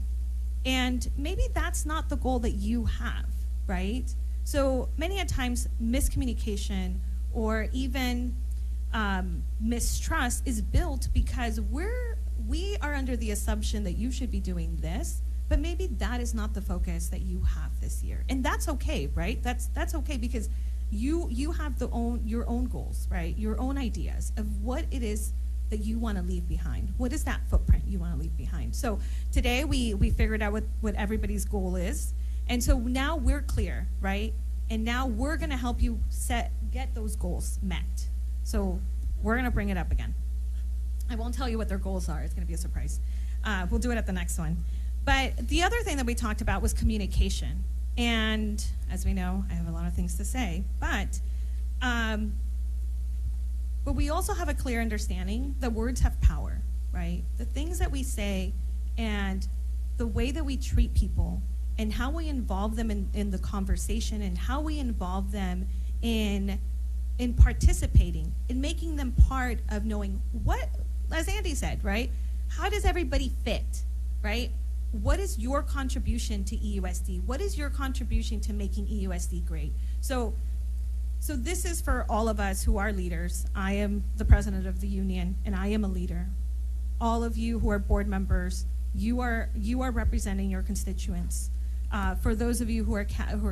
And maybe that's not the goal that you have, right? So many a times miscommunication or even mistrust is built because we are under the assumption that you should be doing this, but maybe that is not the focus that you have this year. And that's okay, right? That's okay, because you have your own goals, right? Your own ideas of what it is that you want to leave behind. What is that footprint you want to leave behind? So today we figured out what everybody's goal is. And so now we're clear, right? And now we're going to help you get those goals met. So we're going to bring it up again. I won't tell you what their goals are. It's going to be a surprise. We'll do it at the next one. But the other thing that we talked about was communication. And as we know, I have a lot of things to say, but we also have a clear understanding that words have power, right? The things that we say and the way that we treat people and how we involve them in the conversation and how we involve them in participating, in making them part of knowing what, as Andy said, right? How does everybody fit, right? What is your contribution to EUSD? What is your contribution to making EUSD great? So this is for all of us who are leaders. I am the president of the union, and I am a leader. All of you who are board members, you are representing your constituents. For those of you who are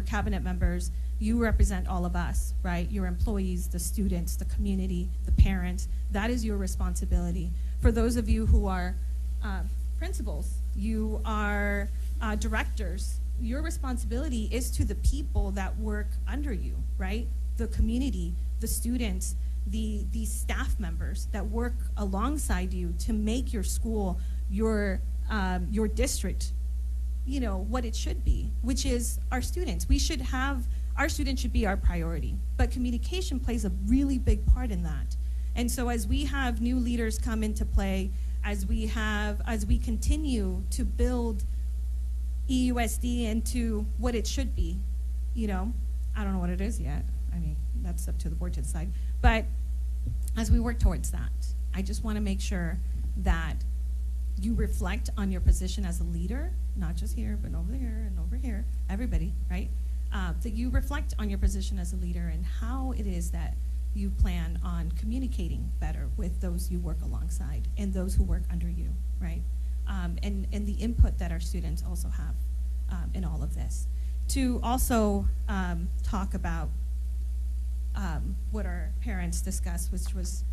cabinet members, you represent all of us, right? Your employees, the students, the community, the parents. That is your responsibility. For those of you who are principals, you are directors, your responsibility is to the people that work under you, right? The community, the students, the staff members that work alongside you to make your school, your district, you know, what it should be, which is our students. Our students should be our priority, but communication plays a really big part in that. And so as we have new leaders come into play, as we continue to build EUSD into what it should be, you know, I don't know what it is yet. I mean, that's up to the board to decide. But as we work towards that, I just want to make sure that you reflect on your position as a leader, not just here, but over here and over here, everybody, right? That you reflect on your position as a leader and how it is that you plan on communicating better with those you work alongside and those who work under you, right? And the input that our students also have in all of this. To also talk about what our parents discussed, which was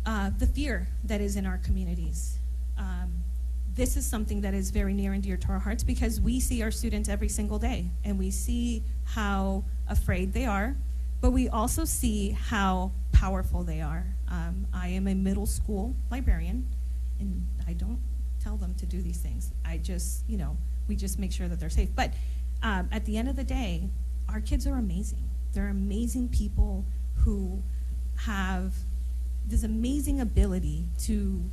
the fear that is in our communities. This is something that is very near and dear to our hearts because we see our students every single day and we see how afraid they are, but we also see how powerful they are. I am a middle school librarian and I don't tell them to do these things. I just, we just make sure that they're safe. But at the end of the day, our kids are amazing. They're amazing people who have this amazing ability to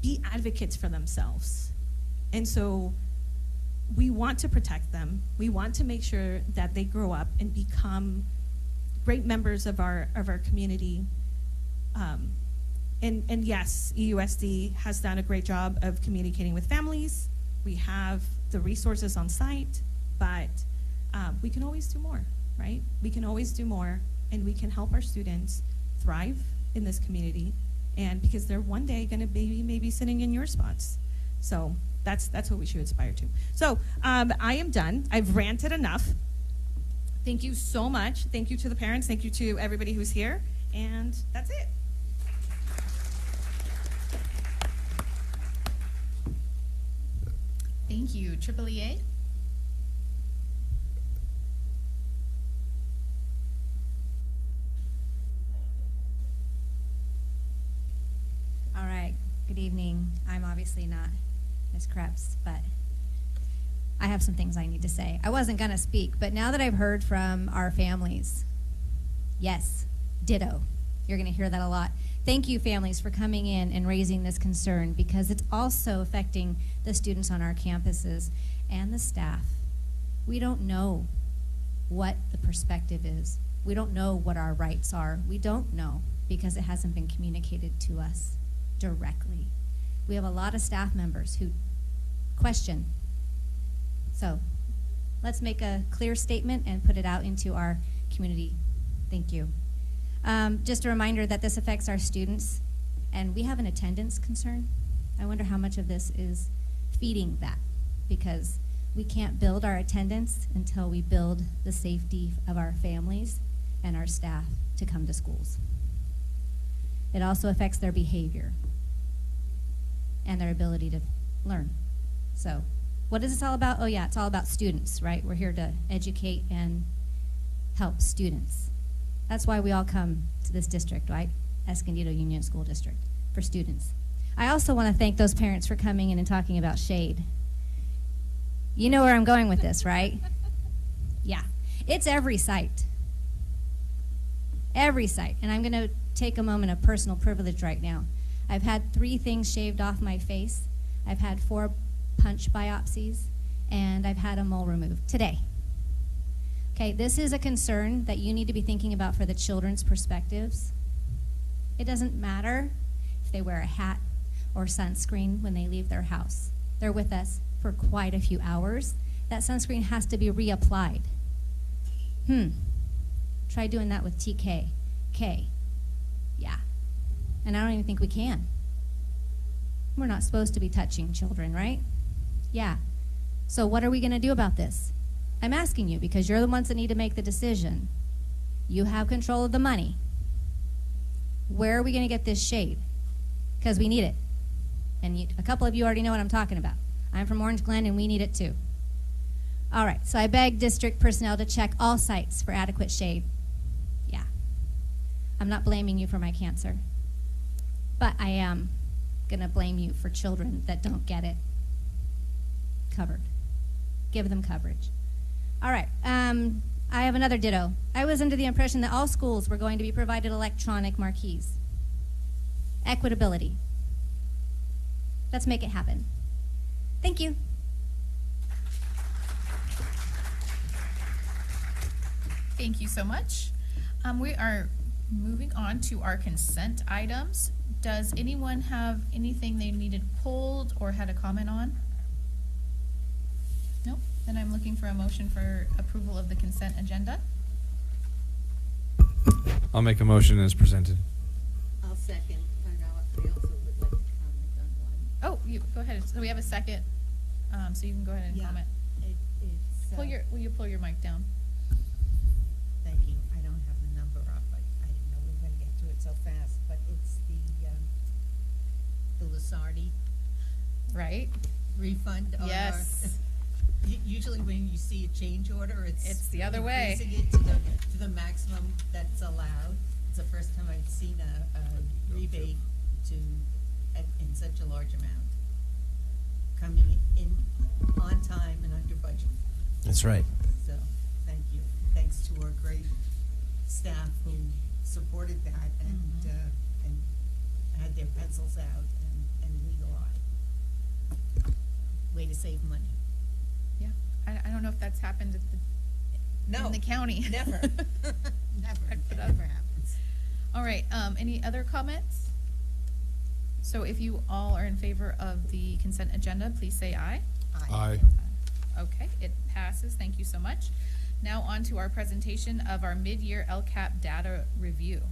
be advocates for themselves. And so we want to protect them. We want to make sure that they grow up and become great members of our community. And yes, EUSD has done a great job of communicating with families. We have the resources on site, but we can always do more, right? We can always do more, and we can help our students thrive in this community, and because they're one day going to be maybe sitting in your spots. So that's what we should aspire to. So I am done. I've ranted enough. Thank you so much. Thank you to the parents. Thank you to everybody who's here, and that's it. Thank you. Triple EA? All right, good evening. I'm obviously not Ms. Krebs, but I have some things I need to say. I wasn't gonna speak, but now that I've heard from our families, yes, ditto. You're gonna hear that a lot. Thank you, families, for coming in and raising this concern because it's also affecting the students on our campuses and the staff. We don't know what the perspective is. We don't know what our rights are. We don't know because it hasn't been communicated to us directly. We have a lot of staff members who question. So let's make a clear statement and put it out into our community. Thank you. Just a reminder that this affects our students, and we have an attendance concern. I wonder how much of this is feeding that, because we can't build our attendance until we build the safety of our families and our staff to come to schools. It also affects their behavior and their ability to learn. So what is this all about? Oh yeah, it's all about students, right? We're here to educate and help students. That's why we all come to this district, right? Escondido Union School District, for students. I also want to thank those parents for coming in and talking about shade. You know where I'm going with this, right? Yeah, it's every site. Every site. And I'm going to take a moment of personal privilege right now. I've had 3 things shaved off my face. I've had 4 punch biopsies, and I've had a mole removed today. Okay, this is a concern that you need to be thinking about for the children's perspectives. It doesn't matter if they wear a hat or sunscreen when they leave their house. They're with us for quite a few hours. That sunscreen has to be reapplied. Try doing that with TK. K. Yeah. And I don't even think we can. We're not supposed to be touching children, right? Yeah. So what are we going to do about this? I'm asking you because you're the ones that need to make the decision. You have control of the money. Where are we going to get this shade? Because we need it. And a couple of you already know what I'm talking about. I'm from Orange Glen, and we need it too. All right, so I beg district personnel to check all sites for adequate shade. Yeah. I'm not blaming you for my cancer, but I am going to blame you for children that don't get it covered. Give them coverage. All right, I have another ditto. I was under the impression that all schools were going to be provided electronic marquees. Equitability. Let's make it happen. Thank you. Thank you so much. We are moving on to our consent items. Does anyone have anything they needed pulled or had a comment on? Nope. Then I'm looking for a motion for approval of the consent agenda. I'll make a motion as presented. I'll second. And I also would like to comment on one. Oh, you go ahead. So we have a second, so you can go ahead and comment. It's Will you pull your mic down? right? refund on Yes. Usually when you see a change order, It's the other way. increasing it to the maximum that's allowed. It's the first time I've seen a rebate in such a large amount, coming in on time and under budget. That's right. So, thank you. Thanks to our great staff who supported that and had their pencils out and legal eye. Way to save money. Yeah, I don't know if that's happened at No, in the county. never. Never. I'd put It up. never happens. All right, any other comments? So if you all are in favor of the consent agenda, please say aye. Aye. Okay, it passes. Thank you so much. Now on to our presentation of our mid-year LCAP data review.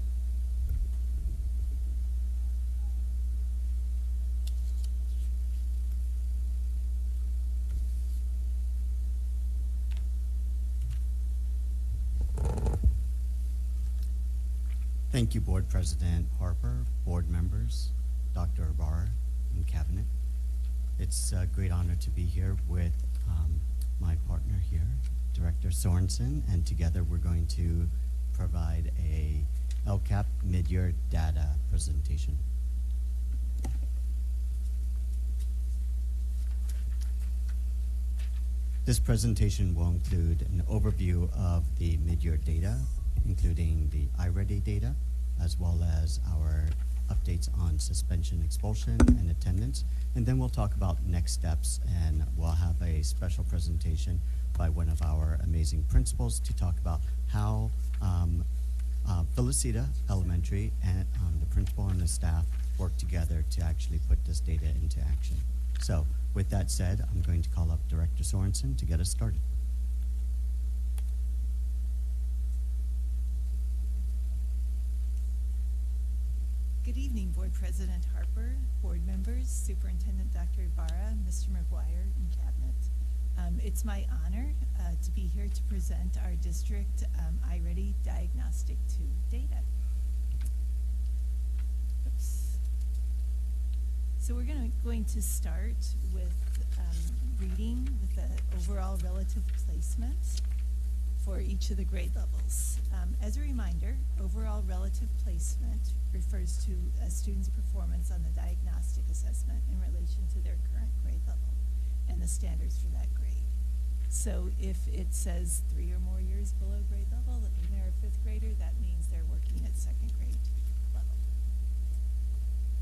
Thank you, Board President Harper, board members, Dr. Ibarra, and Cabinet. It's a great honor to be here with my partner here, Director Sorensen, and together we're going to provide a LCAP mid-year data presentation. This presentation will include an overview of the mid-year data, including the iReady data, as well as our updates on suspension, expulsion, and attendance. And then we'll talk about next steps, and we'll have a special presentation by one of our amazing principals to talk about how Felicita Elementary and the principal and the staff work together to actually put this data into action. So with that said, I'm going to call up Director Sorensen to get us started. Good evening, Board President Harper, board members, Superintendent Dr. Ibarra, Mr. McGuire, and Cabinet. It's my honor to be here to present our district iReady Diagnostic 2 data. Oops. So we're going to start with reading with the overall relative placement for each of the grade levels. As a reminder, overall relative placement refers to a student's performance on the diagnostic assessment in relation to their current grade level and the standards for that grade. So if it says 3 or more years below grade level and they're a 5th grader, that means they're working at 2nd grade level.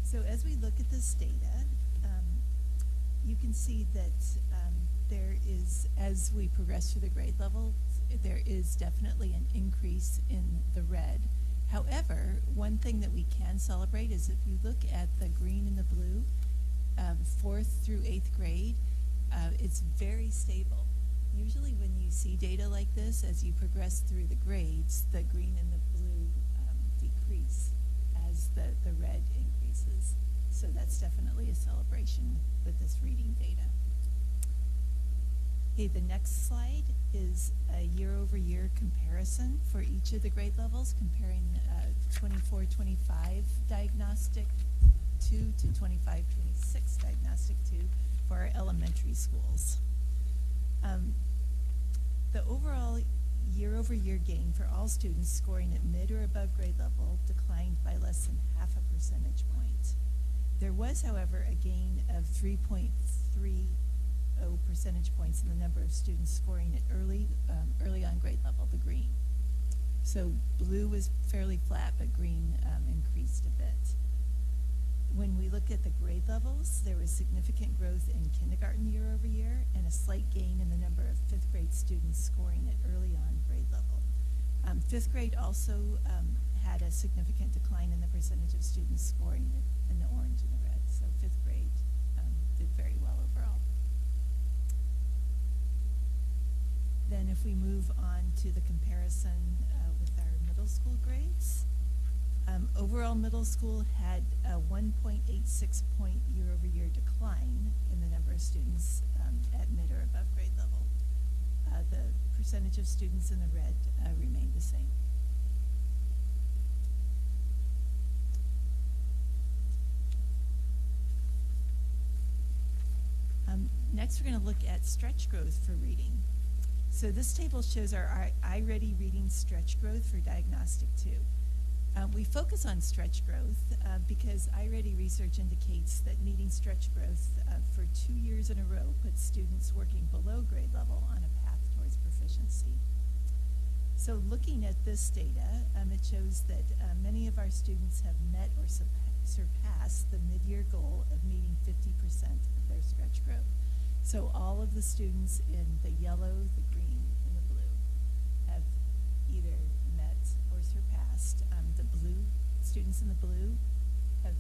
So as we look at this data, you can see that there is, as we progress through the grade level, there is definitely an increase in the red. However, one thing that we can celebrate is if you look at the green and the blue, 4th through 8th grade, it's very stable. Usually when you see data like this, as you progress through the grades, the green and the blue decrease as the red increases. So that's definitely a celebration with this reading data. Okay, the next slide is a year-over-year comparison for each of the grade levels, comparing 24-25 Diagnostic 2 to 25-26 Diagnostic 2 for our elementary schools. The overall year-over-year gain for all students scoring at mid or above grade level declined by less than half a percentage point. There was, however, a gain of 3.30 percentage points in the number of students scoring at early on grade level, the green. So blue was fairly flat, but green increased a bit. When we look at the grade levels, there was significant growth in kindergarten year over year and a slight gain in the number of 5th grade students scoring at early on grade level. 5th grade also had a significant decline in the percentage of students scoring in the orange and the red. So 5th grade did very well overall. Then if we move on to the comparison with our middle school grades, overall middle school had a 1.86 point year-over-year decline in the number of students at mid or above grade level. The percentage of students in the red remained the same. Next, we're going to look at stretch growth for reading. So this table shows our iReady reading stretch growth for Diagnostic 2. We focus on stretch growth because iReady research indicates that meeting stretch growth for 2 years in a row puts students working below grade level on a path towards proficiency. So looking at this data, it shows that many of our students have met or surpassed the mid-year goal of meeting 50% of their stretch growth. So all of the students in the yellow, the green, and the blue have either met or surpassed. The blue students in the blue have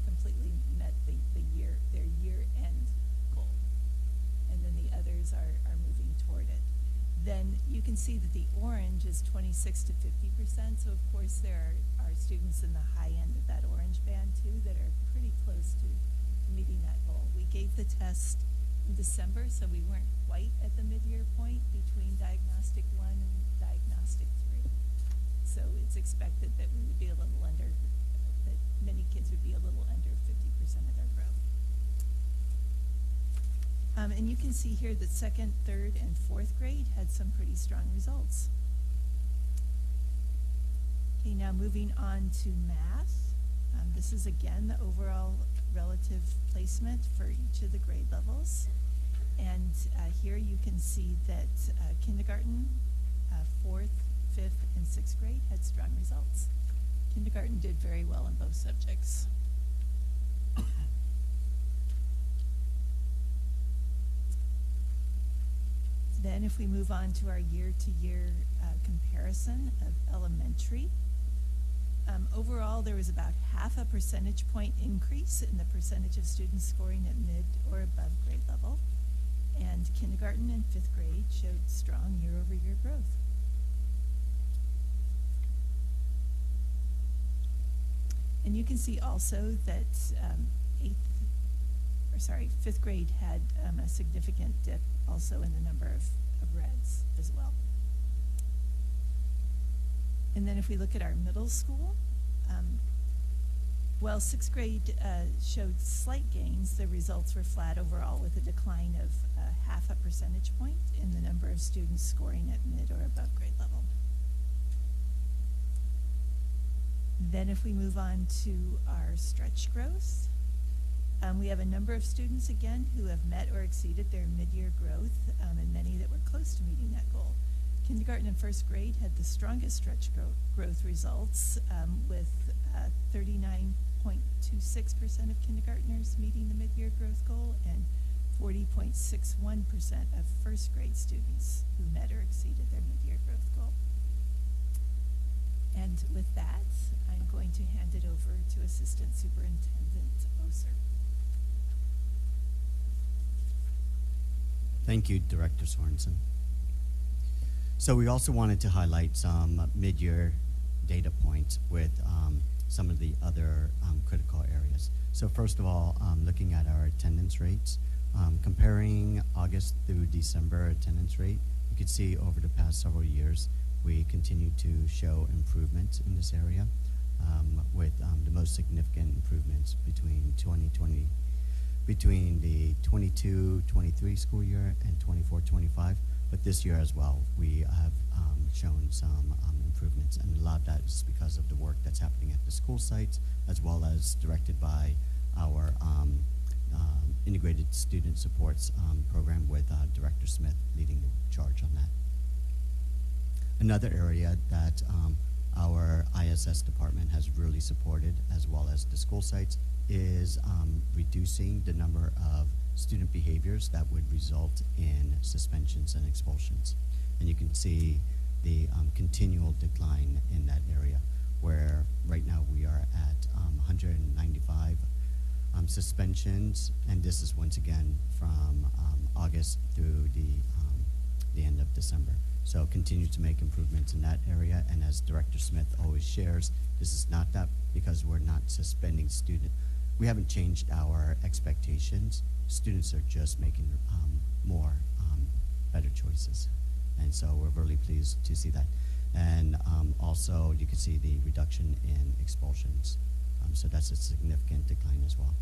completely met their year-end goal, and then the others are moving toward it. Then you can see that the orange is 26 to 50%. So of course there are students in the high end of that orange band too that are pretty close to meeting that goal. We gave the test in December, so we weren't quite at the mid-year point between Diagnostic 1 and Diagnostic 3. So it's expected that we would be a little under, that many kids would be a little under 50% of their growth. And you can see here that 2nd, 3rd, and 4th grade had some pretty strong results. Okay, now moving on to math. This is again the overall relative placement for each of the grade levels. And here you can see that kindergarten, 4th, 5th, and 6th grade had strong results. Kindergarten did very well in both subjects. Then if we move on to our year-to-year comparison of elementary, overall there was about half a percentage point increase in the percentage of students scoring at mid or above grade level, and kindergarten and 5th grade showed strong year-over-year growth. And you can see also that 5th grade had a significant dip also in the number of reds as well. And then if we look at our middle school, while 6th grade showed slight gains, the results were flat overall with a decline of half a percentage point in the number of students scoring at mid or above grade level. Then if we move on to our stretch growth, we have a number of students again who have met or exceeded their mid-year growth, and many that were close to meeting that goal. Kindergarten and 1st grade had the strongest stretch growth results, with 39.26% of kindergartners meeting the mid-year growth goal and 40.61% of 1st grade students who met or exceeded their mid-year growth goal. And with that, I'm going to hand it over to Assistant Superintendent Oser. Thank you, Director Sorensen. So we also wanted to highlight some mid-year data points with some of the other critical areas. So first of all, looking at our attendance rates, comparing August through December attendance rate, you could see over the past several years, we continue to show improvements in this area, with the most significant improvements between the 22-23 school year and 24-25, but this year as well, we have shown some improvements, and a lot of that is because of the work that's happening at the school sites, as well as directed by our Integrated Student Supports program with Director Smith leading the charge on that. Another area that our ISS department has really supported, as well as the school sites, is reducing the number of student behaviors that would result in suspensions and expulsions. And you can see the continual decline in that area, where right now we are at 195 suspensions, and this is once again from August through the end of December. So continue to make improvements in that area, and as Director Smith always shares, this is not that because we're not suspending students. We haven't changed our expectations. Students are just making more better choices. And so we're really pleased to see that. And also you can see the reduction in expulsions. So that's a significant decline as well.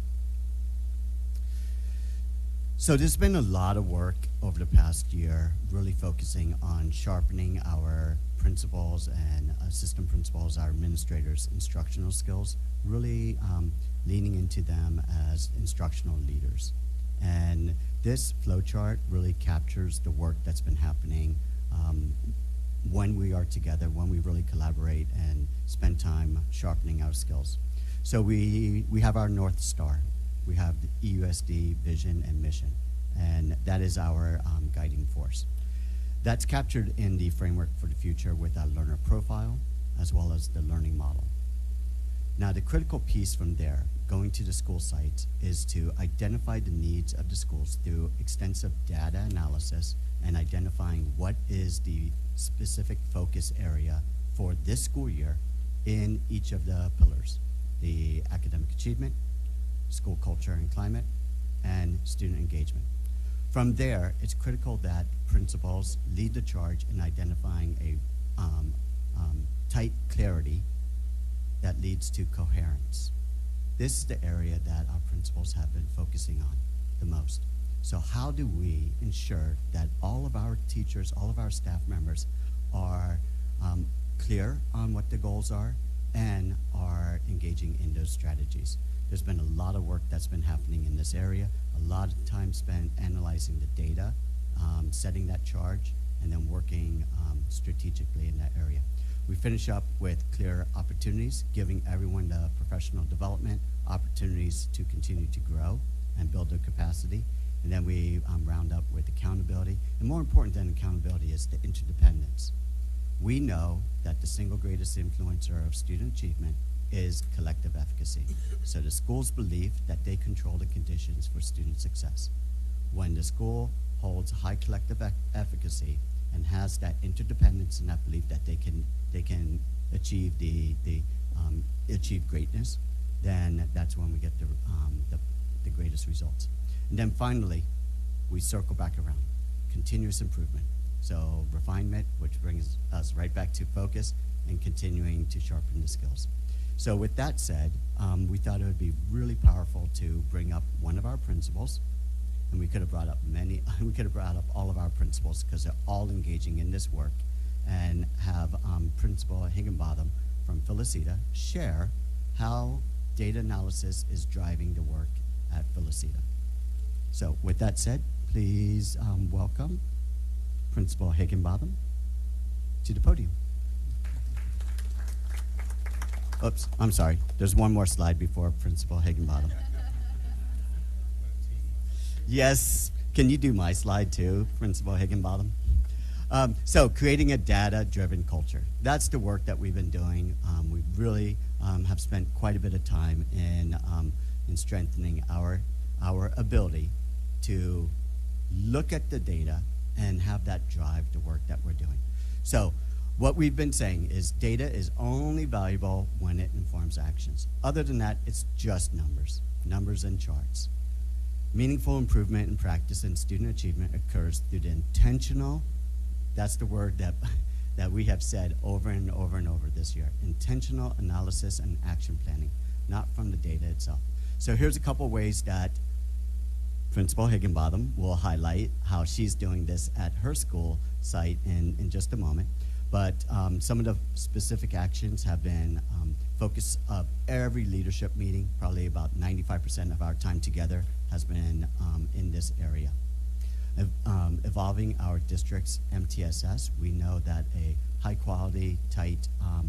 So there's been a lot of work over the past year, really focusing on sharpening our principals and assistant principals, our administrators' instructional skills, really leaning into them as instructional leaders. And this flowchart really captures the work that's been happening when we are together, when we really collaborate and spend time sharpening our skills. So we have our North Star. We have the EUSD vision and mission, and that is our guiding force. That's captured in the framework for the future with our learner profile, as well as the learning model. Now, the critical piece from there, going to the school sites, is to identify the needs of the schools through extensive data analysis and identifying what is the specific focus area for this school year in each of the pillars: the academic achievement, school culture and climate, and student engagement. From there, it's critical that principals lead the charge in identifying a tight clarity that leads to coherence. This is the area that our principals have been focusing on the most. So how do we ensure that all of our teachers, all of our staff members are clear on what the goals are and are engaging in those strategies? There's been a lot of work that's been happening in this area, a lot of time spent analyzing the data, setting that charge, and then working strategically in that area. We finish up with clear opportunities, giving everyone the professional development opportunities to continue to grow and build their capacity. And then we round up with accountability. And more important than accountability is the interdependence. We know that the single greatest influencer of student achievement is collective efficacy. So the school's belief that they control the conditions for student success. When the school holds high collective efficacy and has that interdependence and that belief that they can achieve achieve greatness, then that's when we get the greatest results. And then finally, we circle back around, continuous improvement. So refinement, which brings us right back to focus and continuing to sharpen the skills. So with that said, we thought it would be really powerful to bring up one of our principals, and we could have brought up all of our principals because they're all engaging in this work, and have Principal Higginbotham from Felicita share how data analysis is driving the work at Felicita. So with that said, please welcome Principal Higginbotham to the podium. Oops, I'm sorry. There's one more slide before Principal Higginbotham. Yes, can you do my slide too, Principal Higginbotham? So creating a data-driven culture. That's the work that we've been doing. We really have spent quite a bit of time in strengthening our ability to look at the data and have that drive the work that we're doing. So what we've been saying is data is only valuable when it informs actions. Other than that, it's just numbers and charts. Meaningful improvement in practice and student achievement occurs through the intentional, that's the word that we have said over and over and over this year, intentional analysis and action planning, not from the data itself. So here's a couple ways that Principal Higginbotham will highlight how she's doing this at her school site in just a moment. But some of the specific actions have been focus of every leadership meeting. Probably about 95% of our time together has been in this area. Evolving our district's MTSS, we know that a high quality, tight,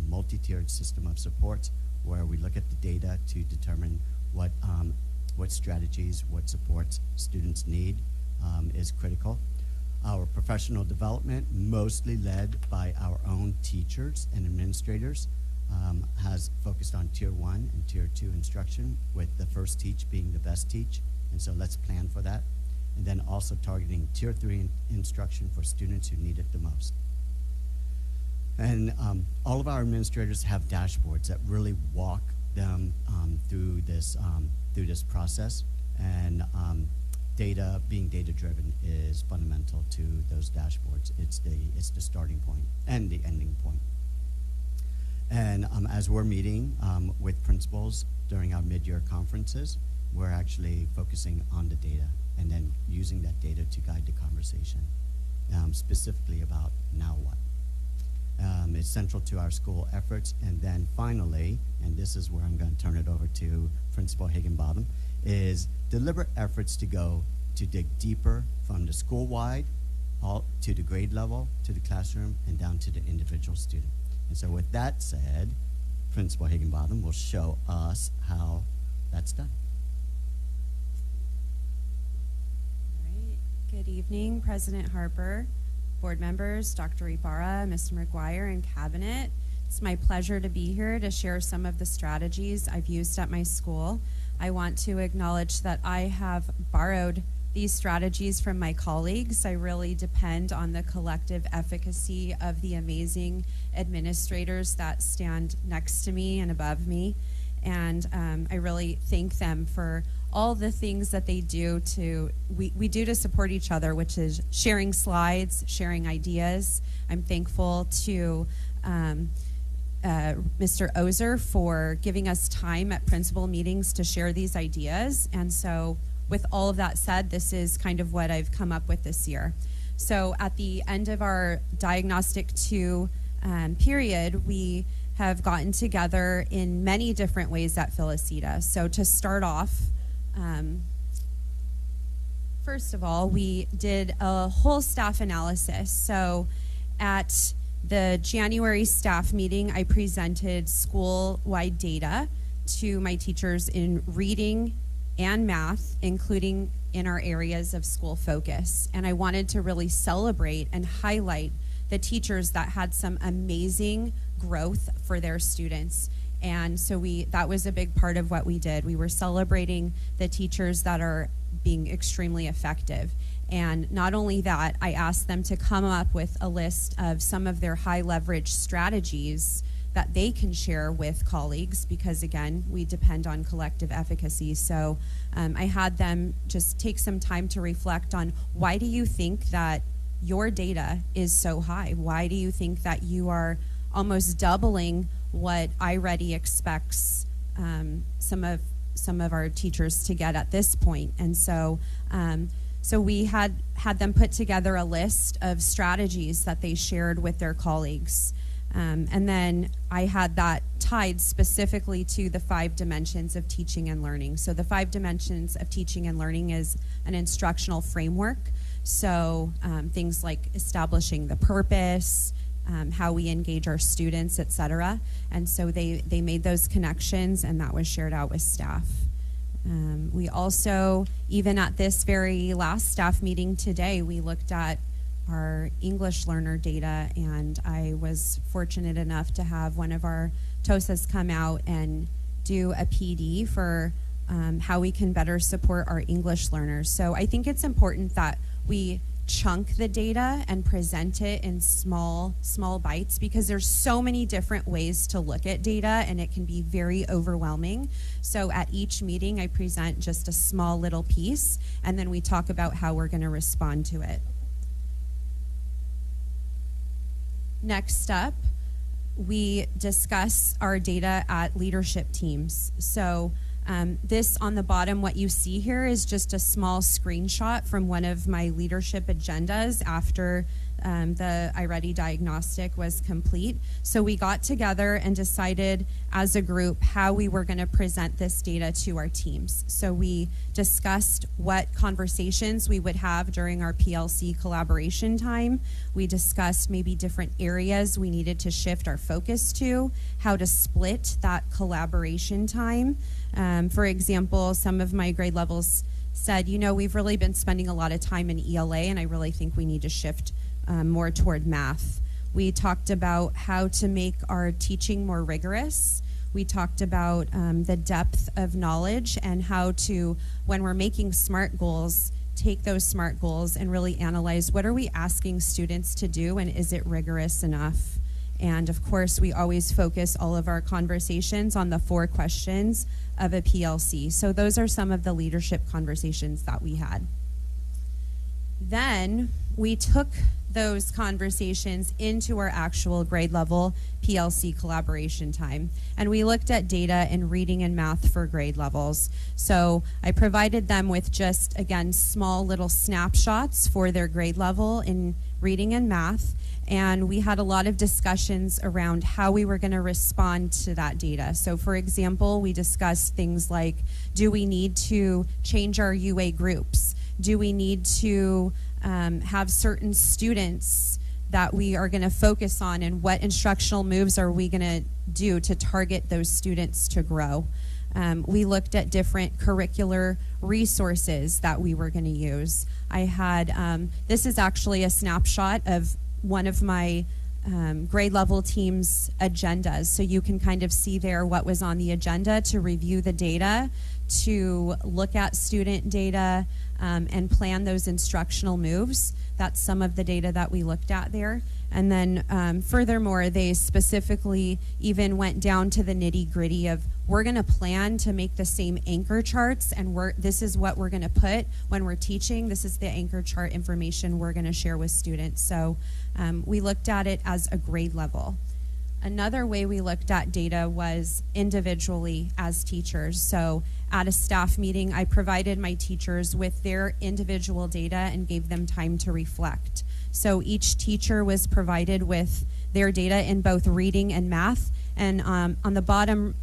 multi-tiered system of supports where we look at the data to determine what strategies, what supports students need is critical. Our professional development, mostly led by our own teachers and administrators, has focused on Tier 1 and Tier 2 instruction, with the first teach being the best teach. And so let's plan for that. And then also targeting Tier 3 instruction for students who need it the most. And all of our administrators have dashboards that really walk them through this process. And being data-driven is fundamental to those dashboards. It's the starting point and the ending point. And as we're meeting with principals during our mid-year conferences, we're actually focusing on the data and then using that data to guide the conversation, specifically about now what. It's central to our school efforts. And then finally, and this is where I'm going to turn it over to Principal Higginbottom, is deliberate efforts to dig deeper from the school-wide all to the grade level, to the classroom, and down to the individual student. And so with that said, Principal Higginbottom will show us how that's done. All right. Good evening, President Harper, board members, Dr. Ibarra, Mr. McGuire, and Cabinet. It's my pleasure to be here to share some of the strategies I've used at my school. I want to acknowledge that I have borrowed these strategies from my colleagues. I really depend on the collective efficacy of the amazing administrators that stand next to me and above me. And I really thank them for all the things that they do we do to support each other, which is sharing slides, sharing ideas. I'm thankful to Mr. Ozer for giving us time at principal meetings to share these ideas. And so with all of that said, this is kind of what I've come up with this year. So at the end of our Diagnostic 2 period, we have gotten together in many different ways at Felicita. So to start off, first of all, we did a whole staff analysis. So at the January staff meeting, I presented school-wide data to my teachers in reading and math, including in our areas of school focus. And I wanted to really celebrate and highlight the teachers that had some amazing growth for their students. And so that was a big part of what we did. We were celebrating the teachers that are being extremely effective. And not only that, I asked them to come up with a list of some of their high leverage strategies that they can share with colleagues, because again, we depend on collective efficacy. So I had them just take some time to reflect on, why do you think that your data is so high? Why do you think that you are almost doubling what iReady expects some of our teachers to get at this point? And so so we had them put together a list of strategies that they shared with their colleagues. And then I had that tied specifically to the 5 dimensions of teaching and learning. So the 5 dimensions of teaching and learning is an instructional framework. So things like establishing the purpose, how we engage our students, et cetera. And so they made those connections, and that was shared out with staff. We also, even at this very last staff meeting today, we looked at our English learner data, and I was fortunate enough to have one of our TOSAs come out and do a PD for how we can better support our English learners. So I think it's important that we chunk the data and present it in small bites, because there's so many different ways to look at data and it can be very overwhelming. So at each meeting, I present just a small little piece, and then we talk about how we're going to respond to it. Next up, we discuss our data at leadership teams. So this on the bottom, what you see here is just a small screenshot from one of my leadership agendas after the iReady diagnostic was complete. So we got together and decided as a group how we were going to present this data to our teams. So we discussed what conversations we would have during our PLC collaboration time. We discussed maybe different areas we needed to shift our focus to, how to split that collaboration time. For example, some of my grade levels said, you know, we've really been spending a lot of time in ELA, and I really think we need to shift more toward math. We talked about how to make our teaching more rigorous. We talked about the depth of knowledge and how to, when we're making SMART goals, take those SMART goals and really analyze, what are we asking students to do, and is it rigorous enough? And of course, we always focus all of our conversations on the 4 questions of a PLC. So those are some of the leadership conversations that we had. Then we took those conversations into our actual grade level PLC collaboration time. And we looked at data in reading and math for grade levels. So I provided them with just, again, small little snapshots for their grade level in reading and math. And we had a lot of discussions around how we were going to respond to that data. So for example, we discussed things like, do we need to change our UA groups? Do we need to have certain students that we are going to focus on, and what instructional moves are we going to do to target those students to grow? We looked at different curricular resources that we were going to use. I had, this is actually a snapshot of one of my grade level team's agendas. So you can kind of see there what was on the agenda to review the data, to look at student data, and plan those instructional moves. That's some of the data that we looked at there. And then furthermore, they specifically even went down to the nitty-gritty of, we're going to plan to make the same anchor charts, and this is what we're going to put when we're teaching. This is the anchor chart information we're going to share with students. So we looked at it as a grade level. Another way we looked at data was individually as teachers. So at a staff meeting, I provided my teachers with their individual data and gave them time to reflect. So each teacher was provided with their data in both reading and math. And on the bottom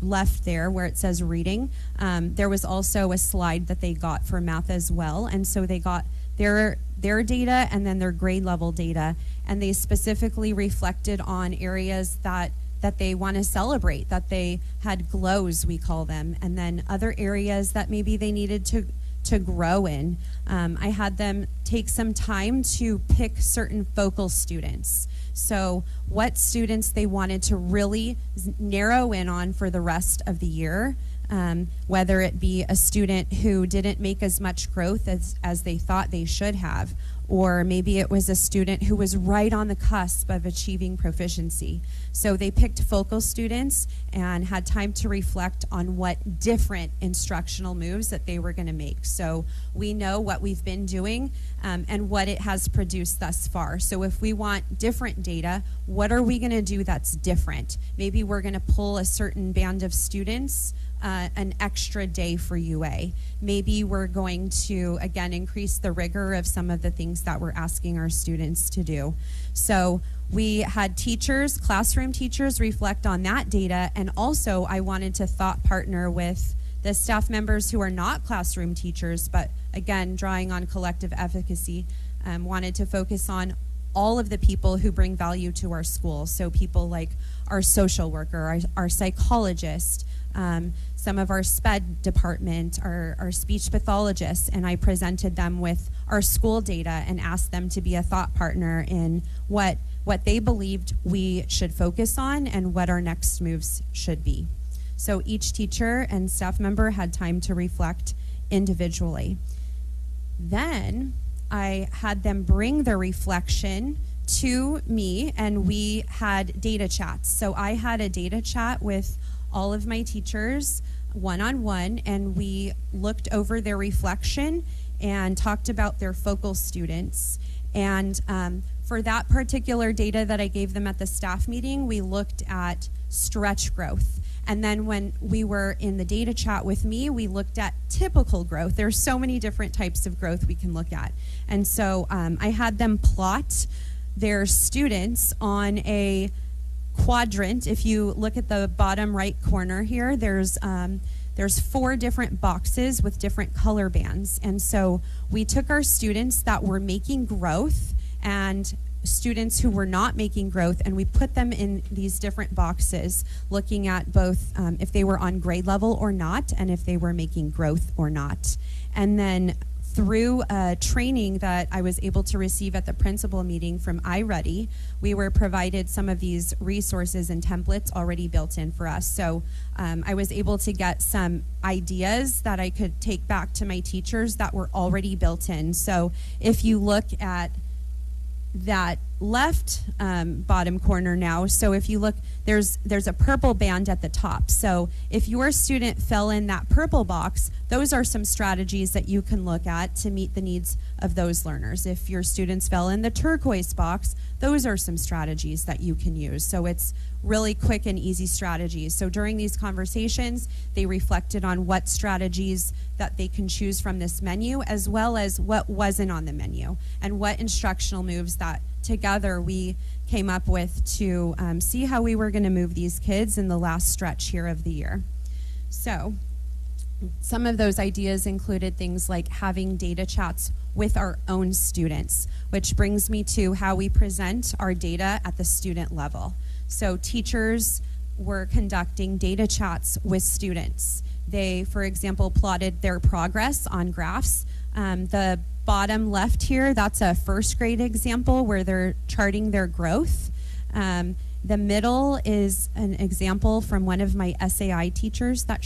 left there where it says reading, there was also a slide that they got for math as well. And so they got their data and then their grade level data, and they specifically reflected on areas that they want to celebrate, that they had glows, we call them, and then other areas that maybe they needed to grow in. I had them take some time to pick certain focal students. So what students they wanted to really narrow in on for the rest of the year, whether it be a student who didn't make as much growth as they thought they should have, or maybe it was a student who was right on the cusp of achieving proficiency. So they picked focal students and had time to reflect on what different instructional moves that they were going to make. So we know what we've been doing and what it has produced thus far. So if we want different data, what are we going to do that's different? Maybe we're going to pull a certain band of students an extra day for UA. Maybe we're going to, again, increase the rigor of some of the things that we're asking our students to do. So we had teachers, classroom teachers, reflect on that data, and also I wanted to thought partner with the staff members who are not classroom teachers, but again, drawing on collective efficacy, wanted to focus on all of the people who bring value to our school. So people like our social worker, our psychologist, some of our SPED department, our speech pathologists, and I presented them with our school data and asked them to be a thought partner in what they believed we should focus on and what our next moves should be. So each teacher and staff member had time to reflect individually. Then I had them bring their reflection to me, and we had data chats. So I had a data chat with all of my teachers one-on-one, and we looked over their reflection and talked about their focal students. And for that particular data that I gave them at the staff meeting, we looked at stretch growth. And then when we were in the data chat with me, we looked at typical growth. There's so many different types of growth we can look at. And so I had them plot their students on a quadrant. If you look at the bottom right corner here, there's 4 different boxes with different color bands. And so we took our students that were making growth and students who were not making growth, and we put them in these different boxes, looking at both if they were on grade level or not, and if they were making growth or not. And then through a training that I was able to receive at the principal meeting from iReady, we were provided some of these resources and templates already built in for us. So I was able to get some ideas that I could take back to my teachers that were already built in. So if you look at that left bottom corner now, so if you look, there's a purple band at the top. So if your student fell in that purple box, those are some strategies that you can look at to meet the needs of those learners. If your students fell in the turquoise box, those are some strategies that you can use. So it's really quick and easy strategies. So during these conversations, they reflected on what strategies that they can choose from this menu, as well as what wasn't on the menu, and what instructional moves that together we came up with to see how we were going to move these kids in the last stretch here of the year. So some of those ideas included things like having data chats with our own students, which brings me to how we present our data at the student level. So teachers were conducting data chats with students. They, for example, plotted their progress on graphs. The bottom left here, that's a first grade example where they're charting their growth. The middle is an example from one of my SAI teachers that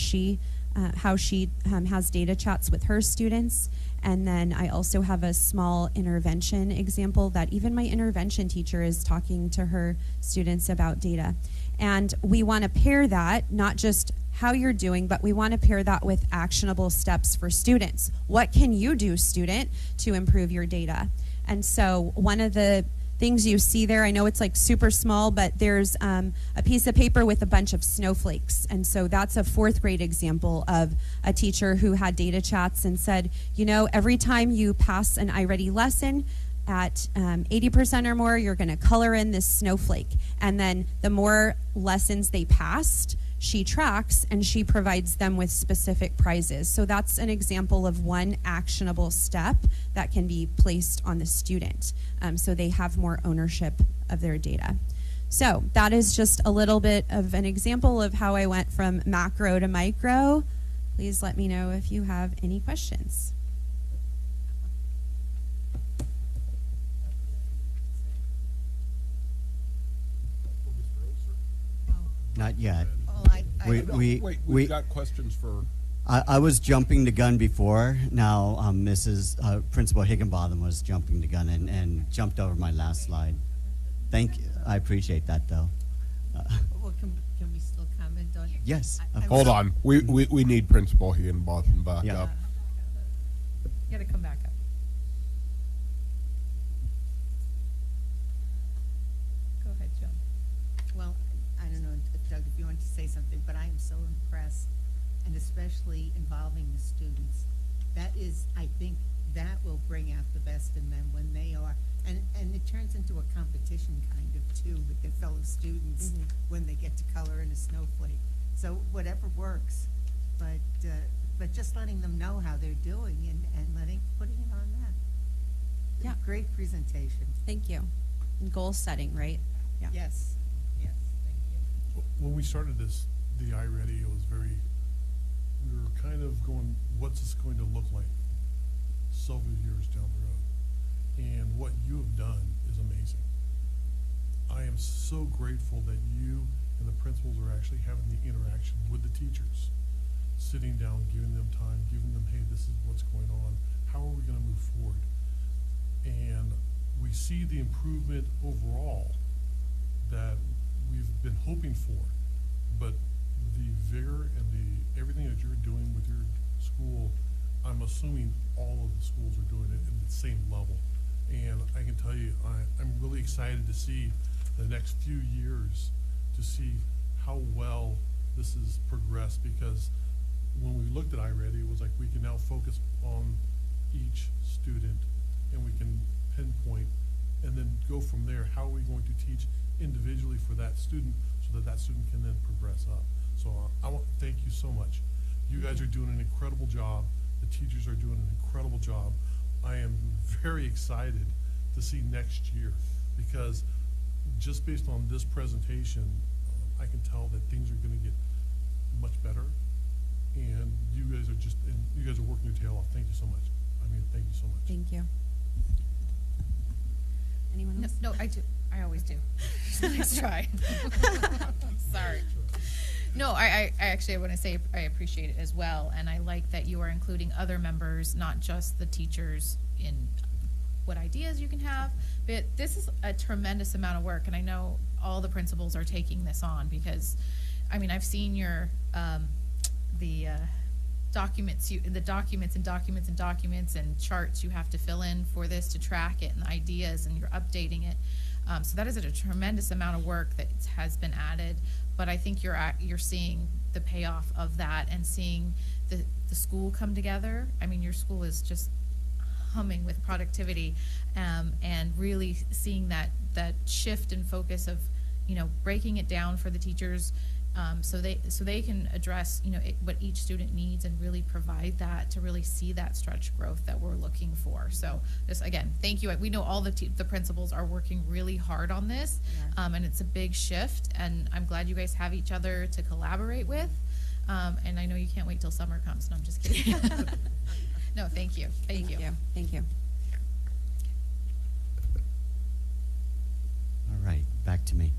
how she has data chats with her students. And then I also have a small intervention example that even my intervention teacher is talking to her students about data. And we want to pair that, not just how you're doing, but we want to pair that with actionable steps for students. What can you do, student, to improve your data? And so one of the things you see there, I know it's like super small, but there's a piece of paper with a bunch of snowflakes. And so that's a fourth grade example of a teacher who had data chats and said, you know, every time you pass an iReady lesson at 80% or more, you're going to color in this snowflake. And then the more lessons they passed, she tracks and she provides them with specific prizes. So that's an example of one actionable step that can be placed on the student, so they have more ownership of their data. So that is just a little bit of an example of how I went from macro to micro. Please let me know if you have any questions. Not yet. We've got questions for... I was jumping the gun before. Now Mrs. Principal Higginbotham was jumping the gun and jumped over my last slide. Thank you. I appreciate that, though. Well, can we still comment on? Yes. Hold on. We need Principal Higginbotham back up. You gotta come back up. Go ahead, Joan. Well, I don't know, Doug, if you want to say something, but I am so impressed, and especially involving the students. That is, I think, that will bring out the best in them when they are, and it turns into a competition kind of too with their fellow students when they get to color in a snowflake. So whatever works, but just letting them know how they're doing and putting it on that. Yeah. Great presentation. Thank you. And goal setting, right? Yeah. Yes, yes, thank you. When we started this, the iReady, it was we were kind of going, what's this going to look like several years down the road? And what you have done is amazing. I am so grateful that you and the principals are actually having the interaction with the teachers, sitting down, giving them time, giving them, hey, this is what's going on. How are we going to move forward? And we see the improvement overall that we've been hoping for, but the vigor and everything that you're doing with your school, I'm assuming all of the schools are doing it at the same level. And I can tell you, I'm really excited to see the next few years, to see how well this has progressed, because when we looked at iReady, it was like we can now focus on each student and we can pinpoint and then go from there. How are we going to teach individually for that student so that that student can then progress up? So I want to thank you so much. You guys are doing an incredible job. The teachers are doing an incredible job. I am very excited to see next year, because just based on this presentation, I can tell that things are going to get much better. And you guys are working your tail off. Thank you so much. I mean, thank you so much. Thank you. Anyone else? No, I do. I always do. Nice try. Sorry. No, I actually want to say I appreciate it as well, and I like that you are including other members, not just the teachers, in what ideas you can have. But this is a tremendous amount of work, and I know all the principals are taking this on because, I mean, I've seen your documents and charts you have to fill in for this to track it, and ideas, and you're updating it. So that is a tremendous amount of work that has been added, but I think you're seeing the payoff of that and seeing the school come together. I mean, your school is just humming with productivity, and really seeing that shift in focus of, you know, breaking it down for the teachers, so they can address, you know, what each student needs and really provide that to really see that stretch growth that we're looking for. So just again, thank you. We know all the principals are working really hard on this, and it's a big shift, and I'm glad you guys have each other to collaborate with. And I know you can't wait till summer comes. No, I'm just kidding. No, thank you. Thank you. Thank you. All right, back to me.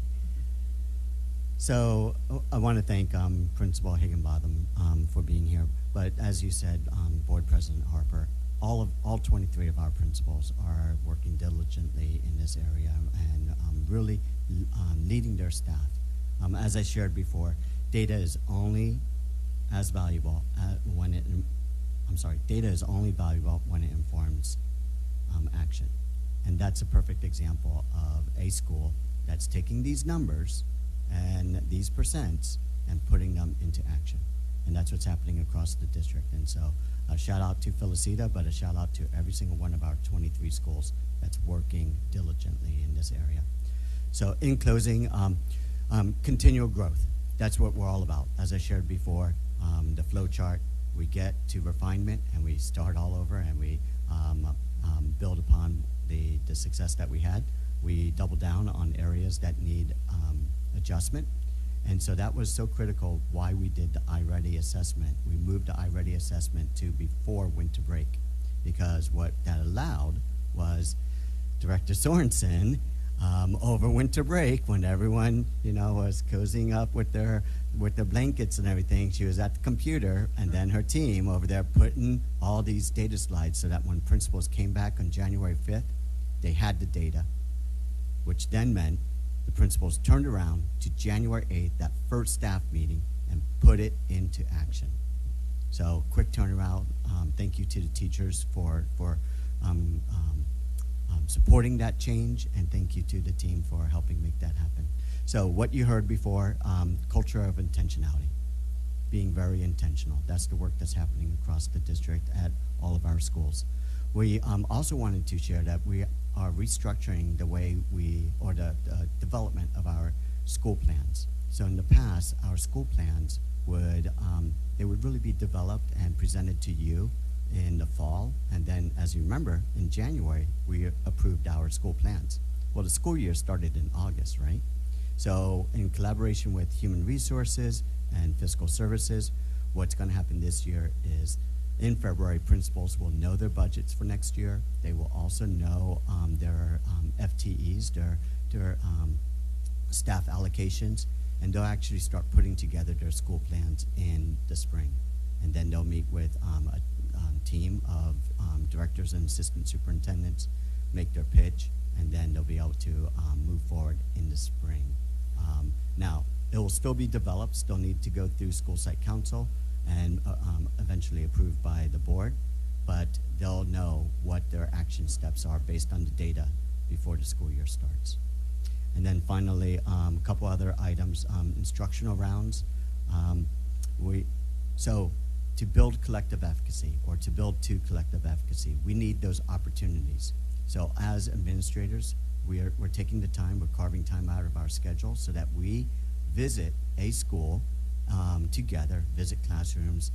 So I want to thank Principal Higginbotham for being here. But as you said, Board President Harper, all 23 of our principals are working diligently in this area and really leading their staff. As I shared before, data is only as valuable when it. Data is only valuable when it informs action, and that's a perfect example of a school that's taking these numbers and these percents and putting them into action. And that's what's happening across the district. And so a shout out to Felicita, but a shout out to every single one of our 23 schools that's working diligently in this area. So in closing, continual growth. That's what we're all about. As I shared before, the flow chart, we get to refinement and we start all over and we build upon the success that we had. We double down on areas that need adjustment. And so that was so critical why we did the iReady assessment. We moved the iReady assessment to before winter break, because what that allowed was Director Sorensen over winter break, when everyone, you know, was cozying up with their blankets and everything, she was at the computer, and then her team over there putting all these data slides so that when principals came back on January 5th, they had the data, which then meant the principals turned around to January 8th, that first staff meeting, and put it into action. So quick turnaround. Thank you to the teachers for supporting that change, and thank you to the team for helping make that happen. So what you heard before, culture of intentionality, being very intentional. That's the work that's happening across the district at all of our schools. We also wanted to share that we are restructuring the way the development of our school plans. So in the past, our school plans would really be developed and presented to you in the fall, and then, as you remember, in January, we approved our school plans. Well, the school year started in August, right? So in collaboration with Human Resources and Fiscal Services, what's going to happen this year is in February, principals will know their budgets for next year. They will also know their FTEs, their staff allocations, and they'll actually start putting together their school plans in the spring. And then they'll meet with a team of directors and assistant superintendents, make their pitch, and then they'll be able to move forward in the spring. Now, it will still be developed, still need to go through school site council and eventually approved by the board, but they'll know what their action steps are based on the data before the school year starts. And then finally, a couple other items, instructional rounds. So to build collective efficacy, or to build to collective efficacy, we need those opportunities. So as administrators, we're taking the time, we're carving time out of our schedule so that we visit a school together, visit classrooms,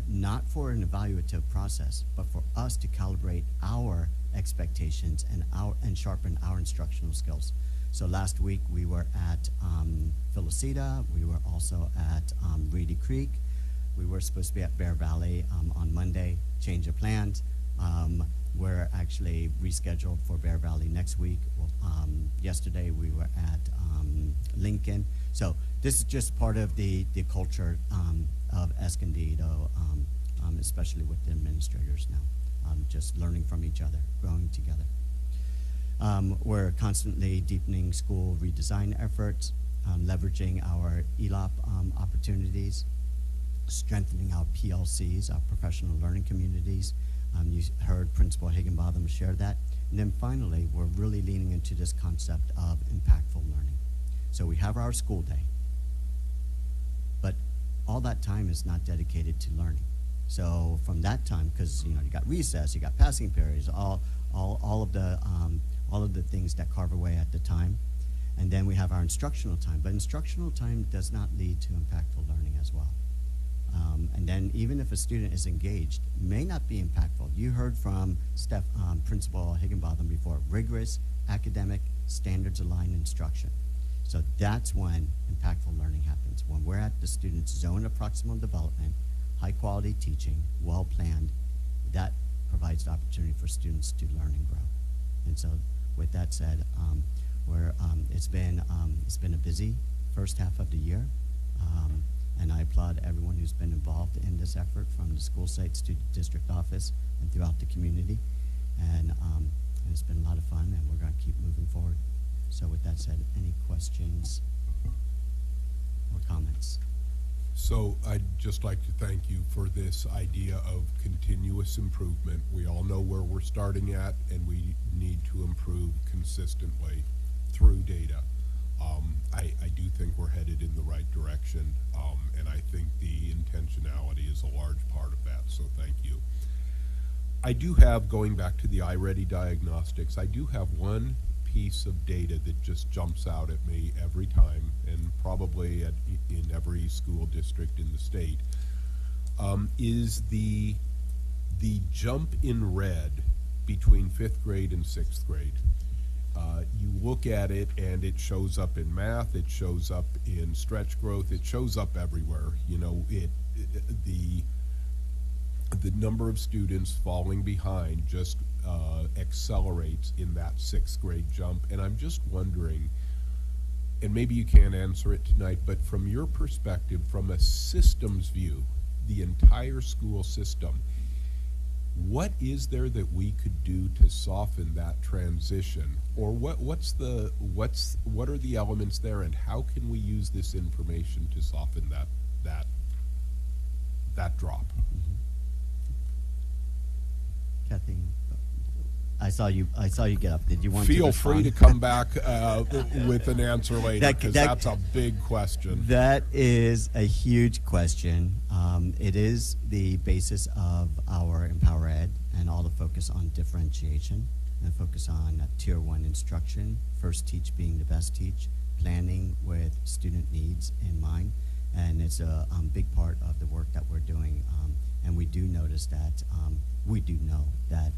not for an evaluative process, but for us to calibrate our expectations and sharpen our instructional skills. So last week we were at Felicita, we were also at Reedy Creek, we were supposed to be at Bear Valley on Monday, change of plans. We're actually rescheduled for Bear Valley next week. Yesterday we were at Lincoln. So this is just part of the culture of Escondido, especially with the administrators now. just learning from each other, growing together. We're constantly deepening school redesign efforts, leveraging our ELOP opportunities, strengthening our PLCs, our professional learning communities. You heard Principal Higginbotham share that. And then finally, we're really leaning into this concept of impactful learning. So we have our school day, but all that time is not dedicated to learning. So from that time, because you got recess, you got passing periods, all of the things that carve away at the time, and then we have our instructional time. But instructional time does not lead to impactful learning as well. And then even if a student is engaged, may not be impactful. You heard from Principal Higginbotham before, rigorous academic standards-aligned instruction. So that's when impactful learning happens, when we're at the student's zone of proximal development, high-quality teaching, well-planned. That provides the opportunity for students to learn and grow. And so with that said, it's been a busy first half of the year. And I applaud everyone who's been involved in this effort, from the school sites to the district office and throughout the community. And it's been a lot of fun, and we're going to keep moving forward. So with that said, any questions or comments? So I'd just like to thank you for this idea of continuous improvement. We all know where we're starting at, and we need to improve consistently through data. I do think we're headed in the right direction, and I think the intentionality is a large part of that, so thank you. I do have, going back to the iReady diagnostics, I do have one piece of data that just jumps out at me every time, and probably in every school district in the state, is the jump in red between 5th grade and 6th grade. You look at it and it shows up in math, it shows up in stretch growth, it shows up everywhere. The number of students falling behind just accelerates in that 6th grade jump. And I'm just wondering, and maybe you can't answer it tonight, but from your perspective, from a systems view, the entire school system, what is there that we could do to soften that transition? Or what are the elements there, and how can we use this information to soften that drop? Mm-hmm. Kathy, I saw you get up. Did you want to Feel free to come back with an answer later, because that's a big question. That is a huge question. It is the basis of our Empower Ed and all the focus on differentiation and focus on Tier 1 instruction, first teach being the best teach, planning with student needs in mind. And it's a big part of the work that we're doing. And we do notice that, we do know that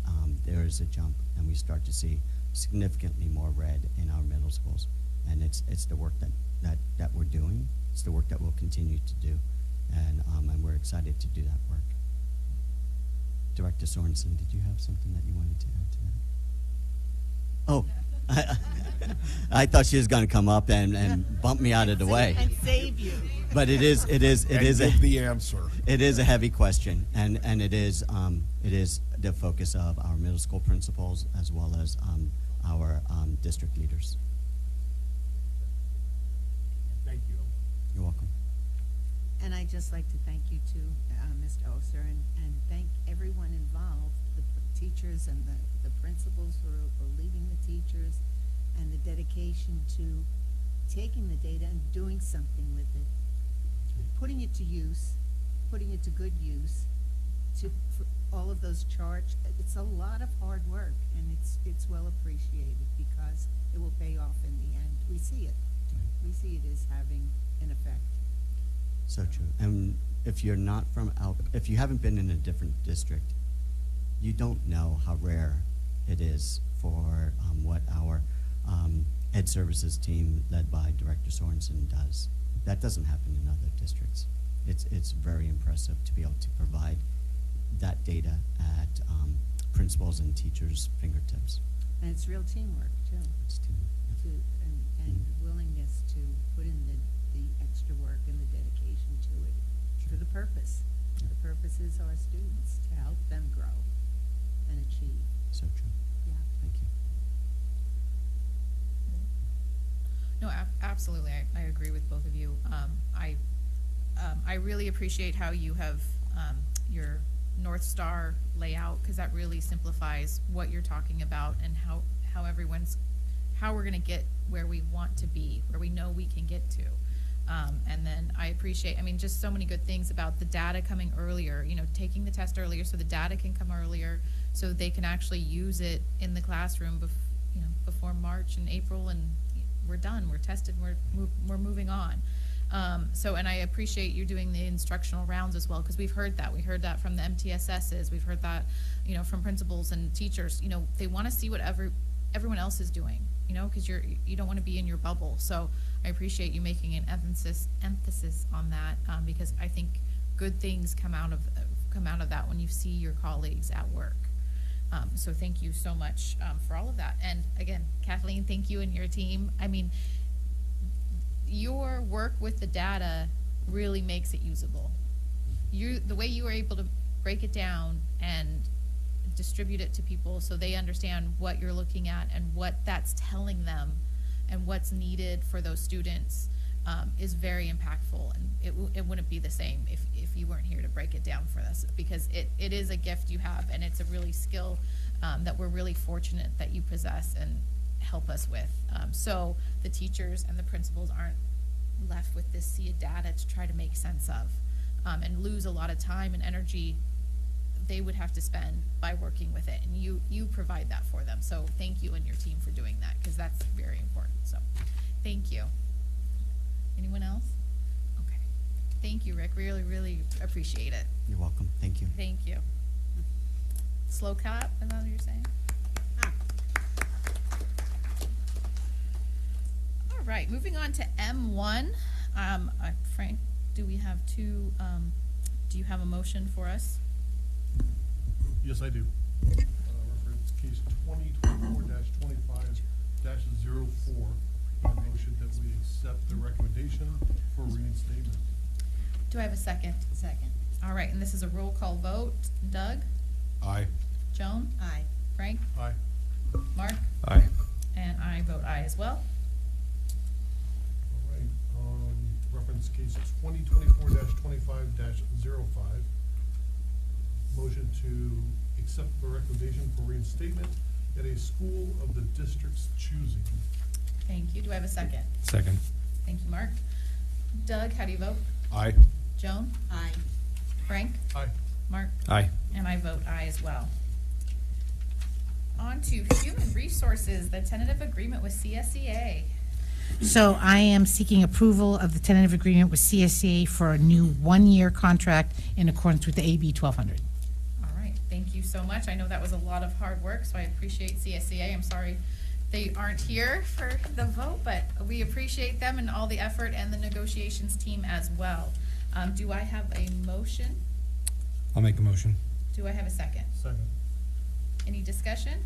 there is a jump, and we start to see significantly more red in our middle schools. And it's the work that we're doing. It's the work that we'll continue to do. And we're excited to do that work. Director Sorensen, did you have something that you wanted to add to that? Oh, I thought she was going to come up and bump me out of the way. And save you. But it is the answer. It is a heavy question, and it is the focus of our middle school principals as well as our district leaders. Thank you. You're welcome. And I'd just like to thank you too, Mr. Oster, and thank everyone involved, the teachers and the principals who are leading the teachers, and the dedication to taking the data and doing something with it, putting it to use, putting it to good use, for all of those charts. It's a lot of hard work, and it's well appreciated, because it will pay off in the end. We see it. We see it as having an effect. So true. And if you're not if you haven't been in a different district, you don't know how rare it is for what our Ed Services team, led by Director Sorensen, does. That doesn't happen in other districts. It's very impressive to be able to provide that data at principals and teachers' fingertips. And it's real teamwork too. It's teamwork. And willingness to put in the extra work and the dedication to it for the purpose. The purpose is our students, to help them grow. and achieve. So true. Yeah. Thank you. No, absolutely. I agree with both of you. I really appreciate how you have your North Star layout, because that really simplifies what you're talking about and how we're going to get where we want to be, where we know we can get to. And then I appreciate, just so many good things about the data coming earlier, taking the test earlier so the data can come earlier, so they can actually use it in the classroom before March and April, and we're done, we're tested, we're moving on. And I appreciate you doing the instructional rounds as well, because we heard that from the MTSSs, we've heard that, from principals and teachers, they want to see what everyone else is doing, because you don't want to be in your bubble. So I appreciate you making an emphasis on that, because I think good things come out of that when you see your colleagues at work. So thank you so much for all of that. And again, Kathleen, thank you and your team. Your work with the data really makes it usable. The way you were able to break it down and distribute it to people so they understand what you're looking at and what that's telling them and what's needed for those students is very impactful. And it wouldn't be the same if you weren't here to break it down for us, because it is a gift you have, and it's a really skill that we're really fortunate that you possess and help us with. So the teachers and the principals aren't left with this sea of data to try to make sense of, and lose a lot of time and energy they would have to spend by working with it, and you provide that for them. So thank you and your team for doing that, because that's very important. So thank you. Anyone else? Okay. Thank you, Rick. Really, really appreciate it. You're welcome. Thank you. Thank you. Slow clap, is that what you're saying? All right, moving on to M1. Frank, do we have do you have a motion for us? Yes, I do. Reference case 2024-25-04. Motion that we accept the recommendation for reinstatement. Do I have a second? Second. All right, and this is a roll call vote. Doug? Aye. Joan? Aye. Frank? Aye. Mark? Aye. And I vote aye as well. All right, reference case 2024-25-05. Motion to accept the recommendation for reinstatement at a school of the district's choosing. Thank you. Do I have a second? Second. Thank you, Mark. Doug, how do you vote? Aye. Joan? Aye. Frank? Aye. Mark? Aye. And I vote aye as well. On to Human Resources, the tentative agreement with CSEA. So I am seeking approval of the tentative agreement with CSEA for a new one-year contract in accordance with the AB 1200. All right, thank you so much. I know that was a lot of hard work, so I appreciate CSEA. I'm sorry they aren't here for the vote, but we appreciate them and all the effort, and the negotiations team as well. Do I have a motion? I'll make a motion. Do I have a second? Second. Any discussion?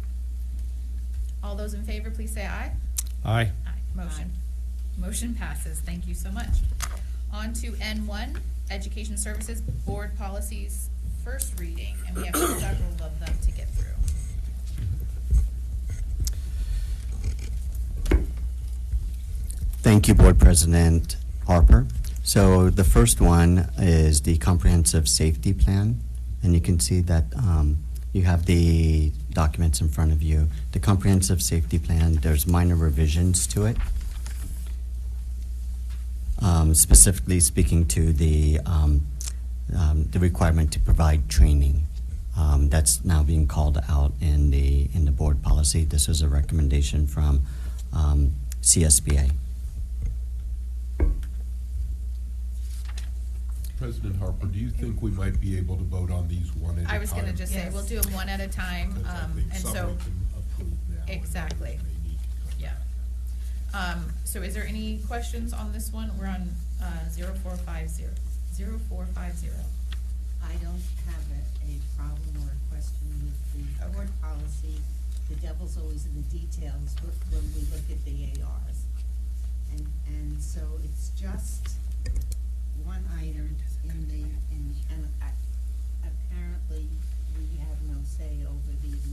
All those in favor, please say aye. Aye. Aye. Motion passes. Thank you so much. On to N1, Education Services Board Policies, first reading, and we have several of them to get through. Thank you, Board President Harper. So the first one is the Comprehensive Safety Plan, and you can see that you have the documents in front of you. The Comprehensive Safety Plan, there's minor revisions to it, specifically speaking to the requirement to provide training. That's now being called out in the board policy. This is a recommendation from CSBA. President Harper, do you think we might be able to vote on these one at a time? I was going to just say, we'll do them one at a time, Because I think and some so, we can approve now and exactly, others may need to come yeah. So is there any questions on this one? We're on 0450. 0450. I don't have a problem or a question with the board policy. The devil's always in the details when we look at the ARs. And so it's just one item and apparently we have no say over these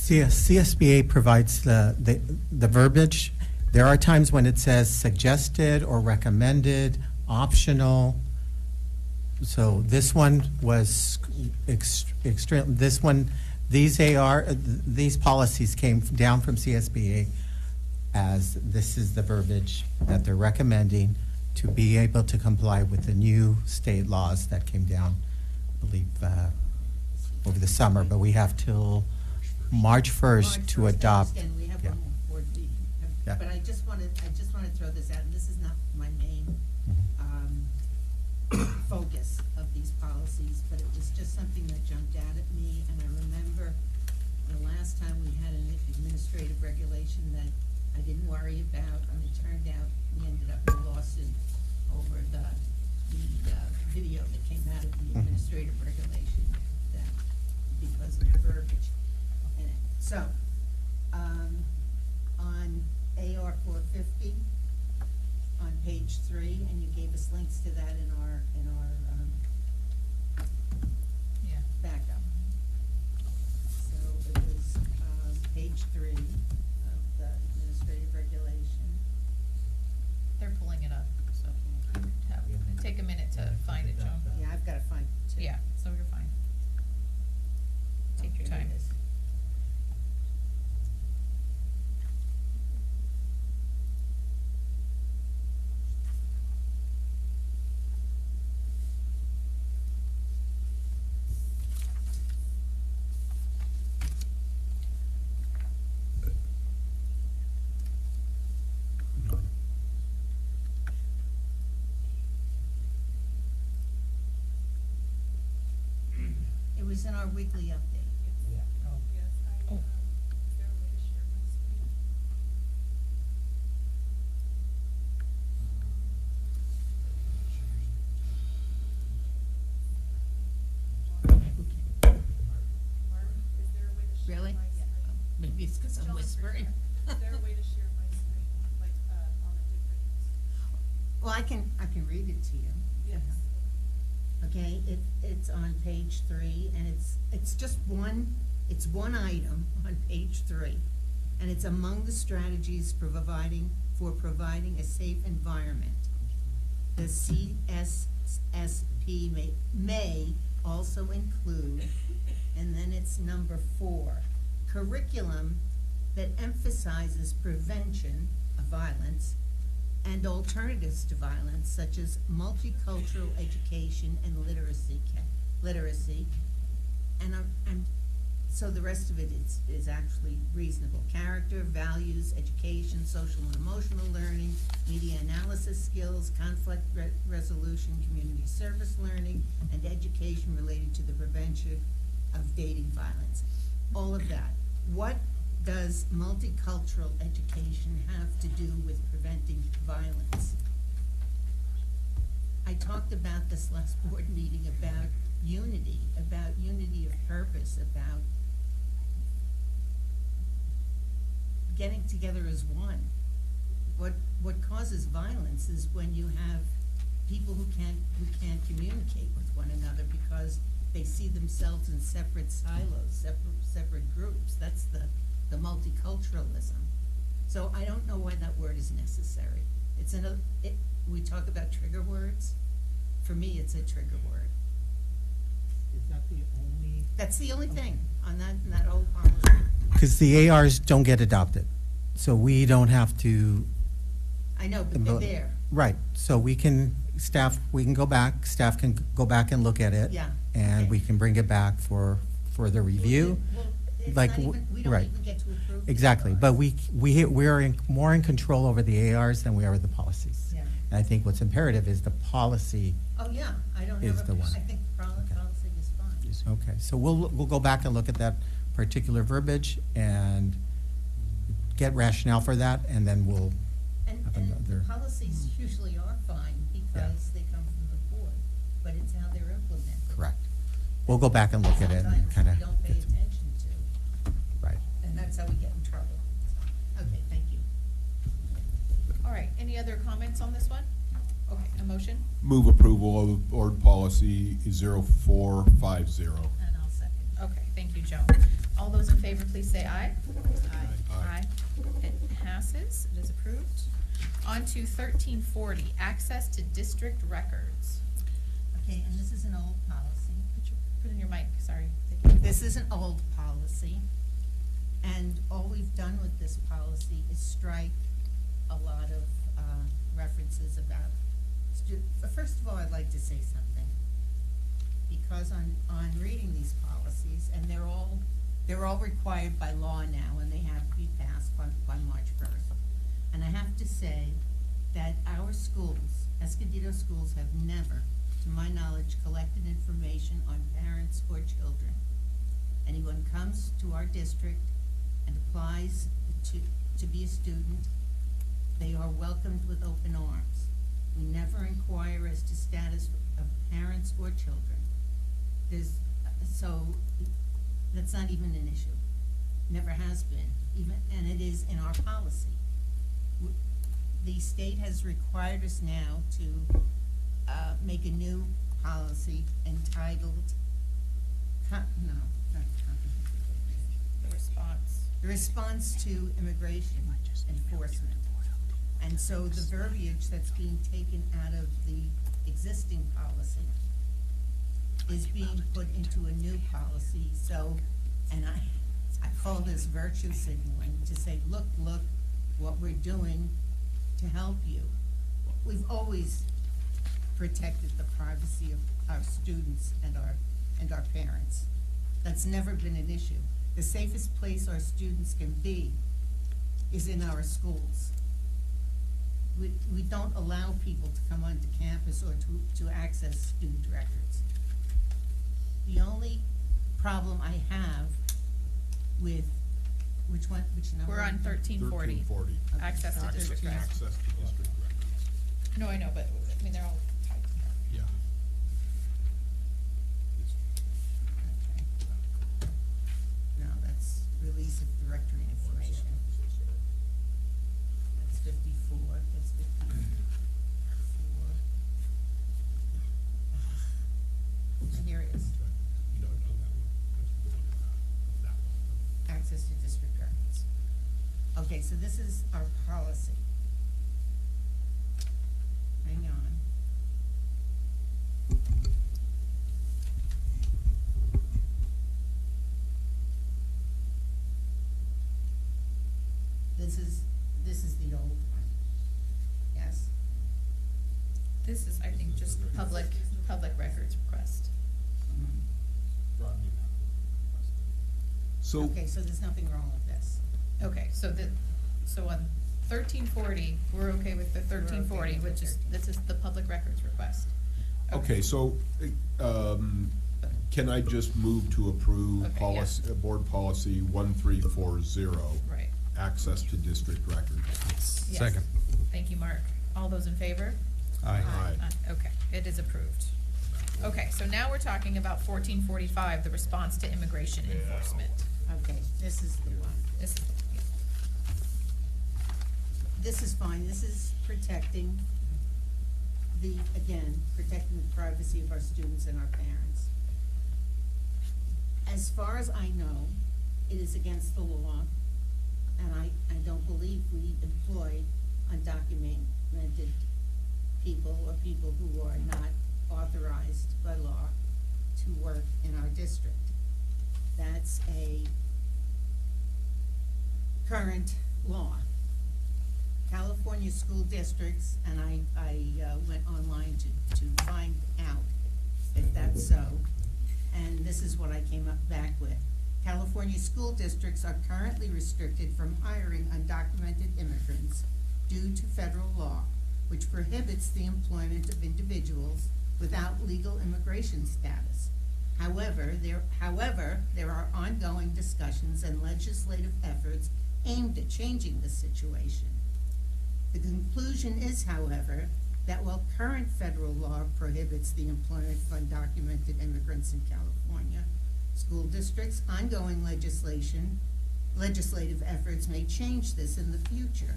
CSBA provides the verbiage. There are times when it says suggested or recommended, optional. So this one was extreme, these policies came down from CSBA as this is the verbiage that they're recommending to be able to comply with the new state laws that came down, I believe, over the summer, but we have till March 1st to adopt. And we have Yeah. one more board meeting. Yeah. But I just want to throw this out, and this is not my main focus of these policies, but it was just something that jumped out at me, and I remember the last time we had an administrative regulation that I didn't worry about, and it turned out we ended up in a lawsuit over the video that came out of the administrative regulation that, because of the verbiage in it. So, on AR 450, on page 3, and you gave us links to that in our Yeah. backup. So it was, page 3 of the administrative regulation. They're pulling it up, so take a minute to find it, Joan. Yeah, I've got to find it too. Yeah, so you're fine. Take your Okay, time. here it is. It was in our weekly update. Oh. Really? Maybe it's because I'm whispering. Is there a way to share my screen, like, on a different? Well, I can read it to you. Yes. Okay, it's on page 3, and it's just one item on page 3. And it's among the strategies for providing a safe environment. The CSSP may also include, and then it's number 4, curriculum that emphasizes prevention of violence and alternatives to violence, such as multicultural education and literacy. And so the rest of it is actually reasonable. Character, values, education, social and emotional learning, media analysis skills, conflict resolution, community service learning, and education related to the prevention of dating violence. All of that. What does multicultural education have to do with preventing violence? I talked about this last board meeting about unity of purpose, about getting together as one. What causes violence is when you have people who can't communicate with one another because they see themselves in separate silos, separate groups. That's the multiculturalism. So I don't know why that word is necessary. We talk about trigger words. For me, it's a trigger word. Is that the only? That's the only thing on that whole policy. Because the ARs don't get adopted, so we don't have to. I know, but they're there. Right, so we can go back, staff can go back and look at it. Yeah. And we can bring it back for further review. Well, it's Like, not even, we don't right. even get to approve. the Exactly, ARs. but we're more in control over the ARs than we are with the policies. Yeah. And I think what's imperative is the policy. Oh, yeah, I don't Is have the one. I think the policy is fine. Okay, so we'll go back and look at that particular verbiage and get rationale for that, and then we'll And have another. policies usually are fine because they come from the board, but it's how they're implemented. Correct. We'll go back and look at it and Sometimes kind of. we don't pay attention to. Right. And that's how we get in trouble. Okay, thank you. All right, any other comments on this one? Okay, a motion? Move approval of board policy 0450. And I'll second Okay, thank you, Joan. All those in favor, please say aye. Aye. It passes, it is approved. On to 1340, access to district records. Okay, and this is an old policy. Put in your mic, sorry. This is an old policy, and all we've done with this policy is strike a lot of references about first of all, I'd like to say something, because on reading these policies, and they're all required by law now, and they have to be passed by March 1st. And I have to say that our schools, Escondido schools, have never, to my knowledge, collected information on parents or children. Anyone comes to our district and applies to be a student, they are welcomed with open arms. We never inquire as to status of parents or children. So that's not even an issue. Never has been, and it is in our policy. The state has required us now to make a new policy entitled, the response to immigration enforcement. And so the verbiage that's being taken out of the existing policy is being put into a new policy. So, and I call this virtue signaling, to say, look what we're doing to help you. We've always protected the privacy of our students and our parents. That's never been an issue. The safest place our students can be is in our schools. We don't allow people to come onto campus or to access student records. The only problem I have with, which number? We're on 1340. 1340. Access to district records. Access to district records. No, I know, but, I mean, they're all tied together. Yeah. No, that's release of directory information. That's 54, that's 54. Here it is. No, that one. That's the one. That one. Access to district records. Okay, so this is our policy. Hang on. This is the old one. Yes? This is, I think, just public records request. So. Okay, so there's nothing wrong with this. Okay, so on 1340, we're okay with the 1340, which is, this is the public records request. Okay, so, can I just move to approve Okay, policy, board policy 1340? Right. Access to district records. Yes. Second. Thank you, Mark. All those in favor? Aye. Okay, it is approved. Okay, so now we're talking about 1445, the response to immigration enforcement. Okay, this is the one. This is fine. This is protecting protecting the privacy of our students and our parents. As far as I know, it is against the law, and I don't believe we employ undocumented people or people who are not authorized by law to work in our district. That's a current law. California school districts, and I went online to find out if that's so, and this is what I came up back with. California school districts are currently restricted from hiring undocumented immigrants due to federal law, which prohibits the employment of individuals without legal immigration status. However, there are ongoing discussions and legislative efforts aimed at changing the situation. The conclusion is, however, that while current federal law prohibits the employment of undocumented immigrants in California, school districts' ongoing legislative efforts may change this in the future.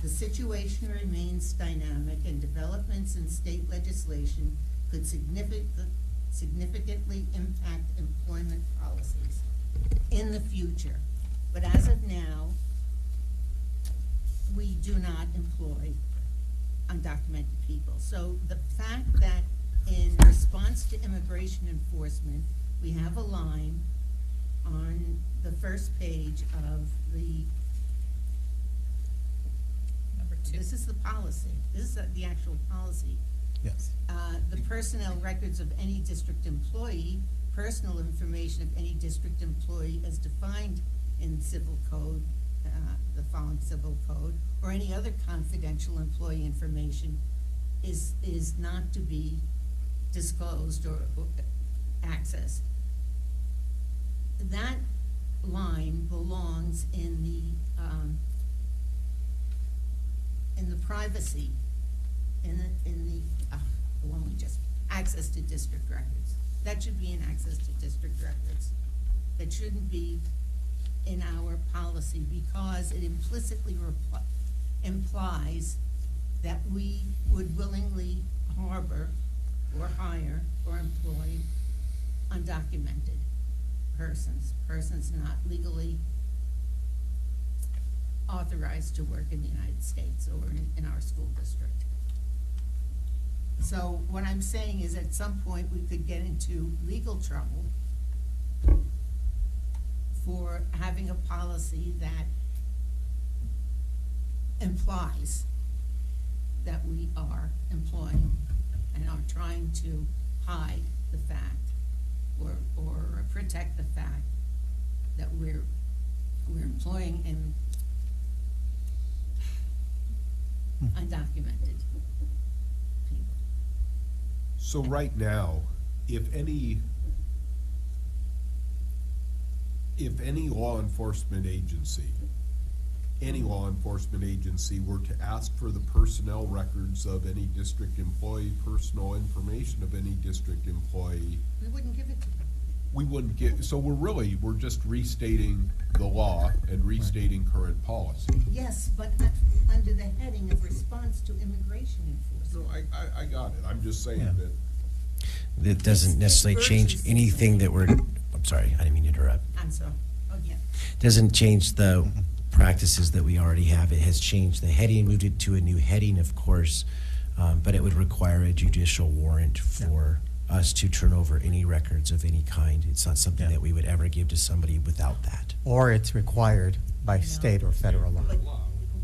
The situation remains dynamic, and developments in state legislation could significantly impact employment policy. future. But as of now, we do not employ undocumented people. So the fact that in response to immigration enforcement, we have a line on the first page of the, Number 2. this is the policy, this is the actual policy. Yes. The personnel records of any district employee, personal information of any district employee as defined in civil code, the following civil code, or any other confidential employee information is not to be disclosed or accessed. That line belongs in the privacy, in the one we just, access to district records. That should be in access to district records. That shouldn't be in our policy because it implicitly implies that we would willingly harbor or hire or employ undocumented persons not legally authorized to work in the United States or in our school district. So what I'm saying is at some point we could get into legal trouble for having a policy that implies that we are employing and are trying to hide the fact or protect the fact that we're employing undocumented people. So right now, if any law enforcement agency were to ask for the personnel records of any district employee, personal information of any district employee, We wouldn't give it to them. we wouldn't get, so we're just restating the law and restating current policy. Yes, but under the heading of response to immigration enforcement. No, I got it. I'm just saying that. That doesn't necessarily change anything that we're, I'm sorry, I didn't mean to interrupt. I'm sorry. Oh, yeah. Doesn't change the practices that we already have. It has changed the heading, moved it to a new heading, of course, but it would require a judicial warrant for us to turn over any records of any kind. It's not something that we would ever give to somebody without that. Or it's required by state or federal law. But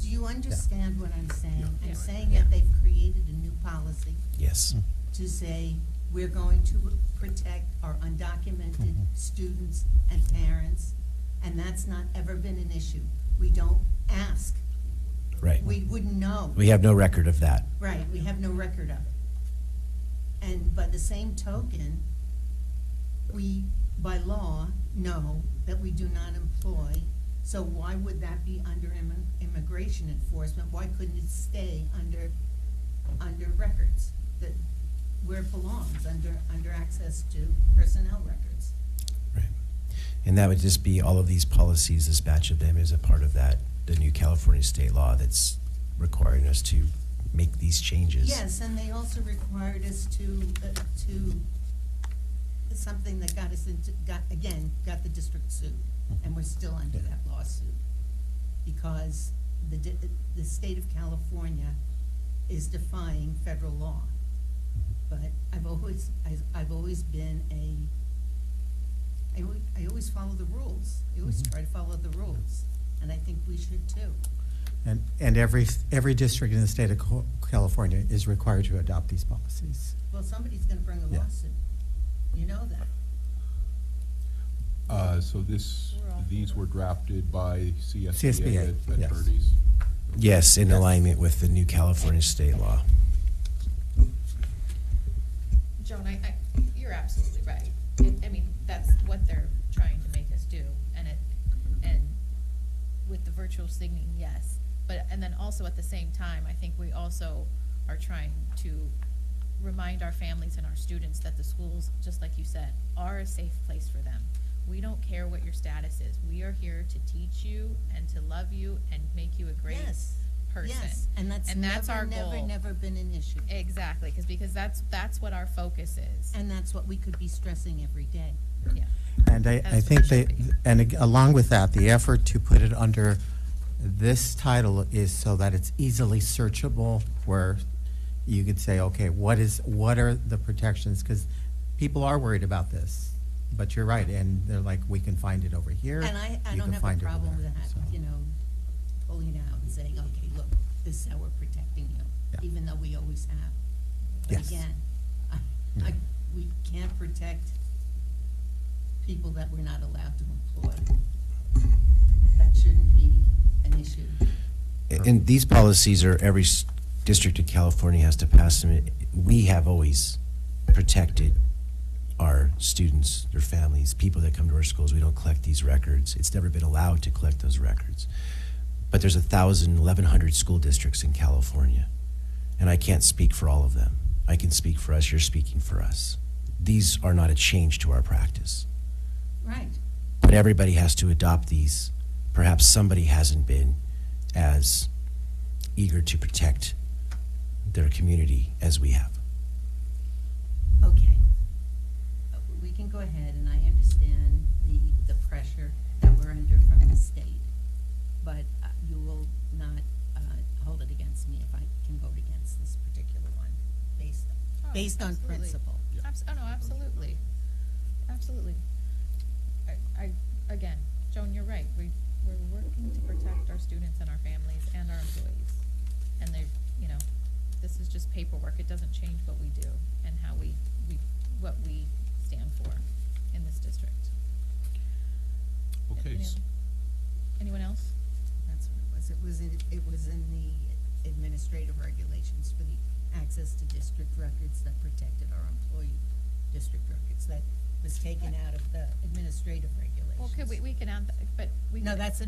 do you understand what I'm saying? I'm saying that they've created a new policy Yes. to say, we're going to protect our undocumented students and parents, and that's not ever been an issue. We don't ask. Right. We wouldn't know. We have no record of that. Right, we have no record of it. And by the same token, we, by law, know that we do not employ, so why would that be under immigration enforcement? Why couldn't it stay under records, that where it belongs, under access to personnel records? And that would just be all of these policies, this batch of them is a part of that, the new California state law that's requiring us to make these changes. Yes, and they also required us to something that got us into, got the district sued, and we're still under that lawsuit. Because the state of California is defying federal law. But I've always been I always follow the rules. I always try to follow the rules, and I think we should too. And every district in the state of California is required to adopt these policies. Well, somebody's gonna bring a lawsuit. You know that. So these were drafted by CSBA, yes. attorneys. Yes, in alignment with the new California state law. Joan, you're absolutely right. I mean, that's what they're trying to make us do, and with the virtual signing, yes. And then also at the same time, I think we also are trying to remind our families and our students that the schools, just like you said, are a safe place for them. We don't care what your status is. We are here to teach you and to love you and make you a great person. Yes, and that's our never, goal. never been an issue. Exactly, because that's what our focus is. And that's what we could be stressing every day. Yeah. And I That's think what it should And along with that, the effort to put it under this title is so that it's easily searchable, where you could say, okay, what are the protections? Because people are worried about this. But you're right, and they're like, we can find it over here. And I you don't can have find a it over problem there. with that, So, you know, pulling it out and saying, okay, look, this is how we're protecting you, Yeah. even though we always have. But Yes. again, we can't protect people that we're not allowed to employ. That shouldn't be an issue. And these policies are, every district in California has to pass them. We have always protected our students, their families, people that come to our schools. We don't collect these records. It's never been allowed to collect those records. But there's 1,100 school districts in California, and I can't speak for all of them. I can speak for us. You're speaking for us. These are not a change to our practice. Right. But everybody has to adopt these. Perhaps somebody hasn't been as eager to protect their community as we have. Okay. We can go ahead, and I understand the pressure that we're under from the state, but you will not hold it against me if I can vote against this particular one based on absolutely. principle. Oh, no, absolutely. Absolutely. Again, Joan, you're right. We're working to protect our students and our families and our employees. And they, you know, this is just paperwork. It doesn't change what we do and how what we stand for in this district. Okay. Anyone else? That's what it was. It was in the administrative regulations for the access to district records that protected our employee district records. That was taken out of the administrative regulations. Well, we can add that, but we. No, could- that's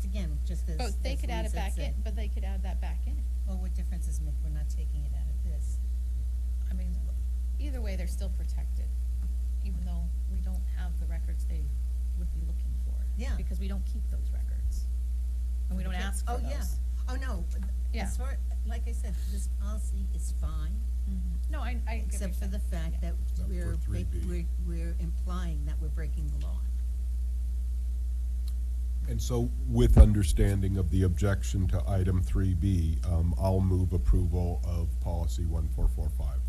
again, just as. But they as could add it Lisa back said. in, but they could add that back in. Well, what difference does it make? We're not taking it out of this. I mean, either way, they're still protected, even though we don't have the records they would be looking for. Yeah. Because we don't keep those records. And we don't Okay. ask for those. Oh, no. Yeah. As far, like I said, this policy is fine. No, I get what Except you're for saying. the fact that Except for 3B. we're implying that we're breaking the law. And so, with understanding of the objection to item 3B, I'll move approval of policy 1445.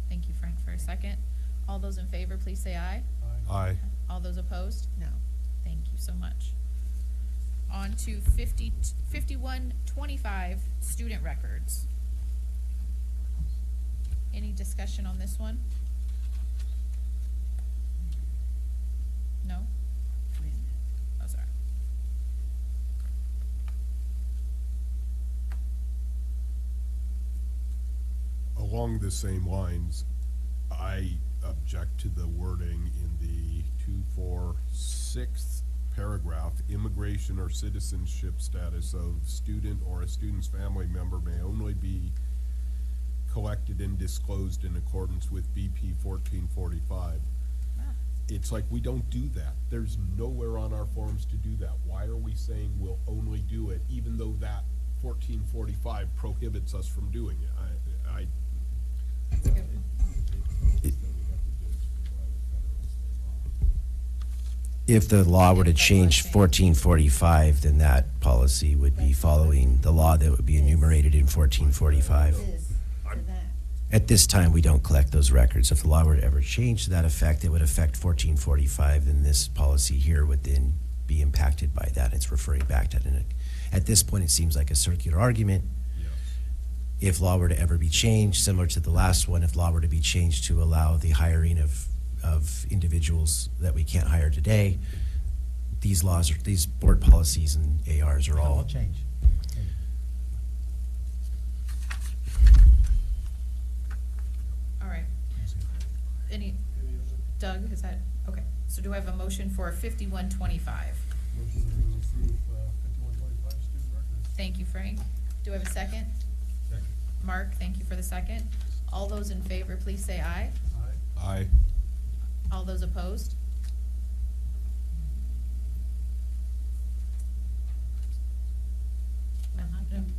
Thank you, Frank, for a second. All those in favor, please say aye. Aye. All those opposed? No. Thank you so much. On to 5125, student records. Any discussion on this one? No? Oh, sorry. Along the same lines, I object to the wording in the 246 paragraph. Immigration or citizenship status of student or a student's family member may only be collected and disclosed in accordance with BP 1445. It's like we don't do that. There's nowhere on our forms to do that. Why are we saying we'll only do it, even though that 1445 prohibits us from doing it? If the law were to change 1445, then that policy would be following the law that would be enumerated in 1445. At this time, we don't collect those records. If the law were to ever change to that effect, it would affect 1445, then this policy here would then be impacted by that. It's referring back to that. At this point, it seems like a circular argument. If law were to ever be changed, similar to the last one, if law were to be changed to allow the hiring of individuals that we can't hire today, these laws, these board policies and ARs are all. Will change. All right. Doug, is that, okay. So do I have a motion for 5125? Motion to approve 5125 student records. Thank you, Frank. Do I have a second? Second. Mark, thank you for the second. All those in favor, please say aye. Aye. All those opposed?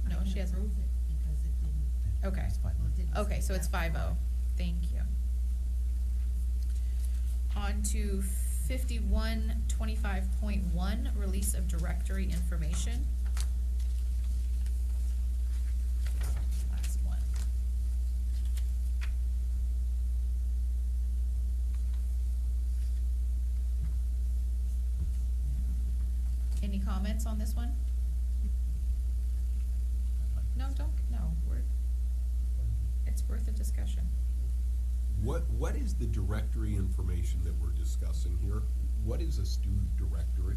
No, she hasn't. Approve it because it didn't. Okay. Well, it didn't Okay, say so it's that. 5-0. Thank you. On to 5125.1, release of directory information. Last one. Any comments on this one? No, it's worth a discussion. What is the directory information that we're discussing here? What is a student directory?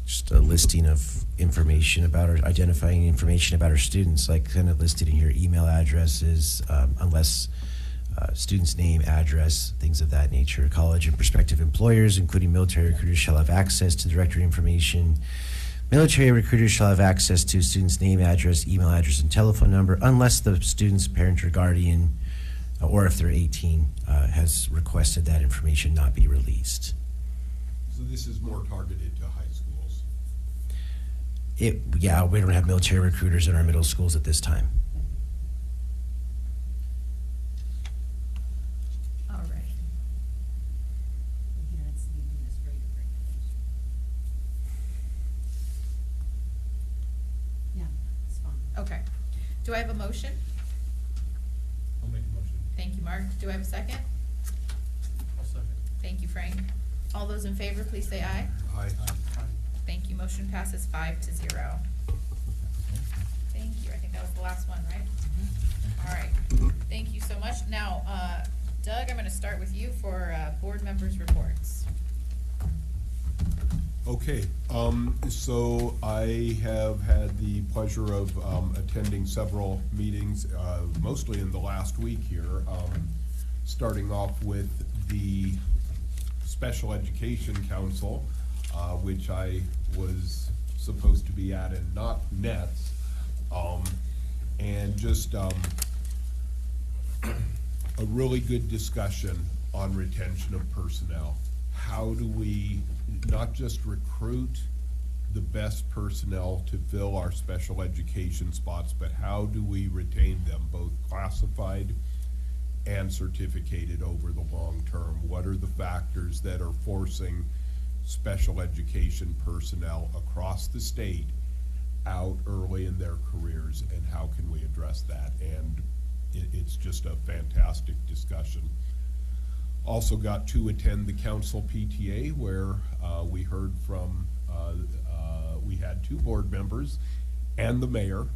Just a listing of information about identifying information about our students, like kind of listed in here, email addresses, unless student's name, address, things of that nature. College and prospective employers, including military recruiters, shall have access to directory information. Military recruiters shall have access to student's name, address, email address, and telephone number, unless the student's parent or guardian, or if they're 18, has requested that information not be released. So this is more targeted to high schools. Yeah, we don't have military recruiters in our middle schools at this time. All right. Here it's the administrative regulation. Yeah, it's fine. Okay. Do I have a motion? I'll make a motion. Thank you, Mark. Do I have a second? I'll second. Thank you, Frank. All those in favor, please say aye. Aye. Thank you. Motion passes 5-0. Thank you. I think that was the last one, right? All right. Thank you so much. Now, Doug, I'm going to start with you for board members' reports. Okay, so I have had the pleasure of attending several meetings, mostly in the last week here, starting off with the Special Education Council, which I was supposed to be at and not NETS, and just a really good discussion on retention of personnel. How do we not just recruit the best personnel to fill our special education spots, but how do we retain them, both classified and certificated over the long term? What are the factors that are forcing special education personnel across the state out early in their careers, and how can we address that? And it's just a fantastic discussion. Also got to attend the council PTA, where we heard from, we had 2 board members and the mayor.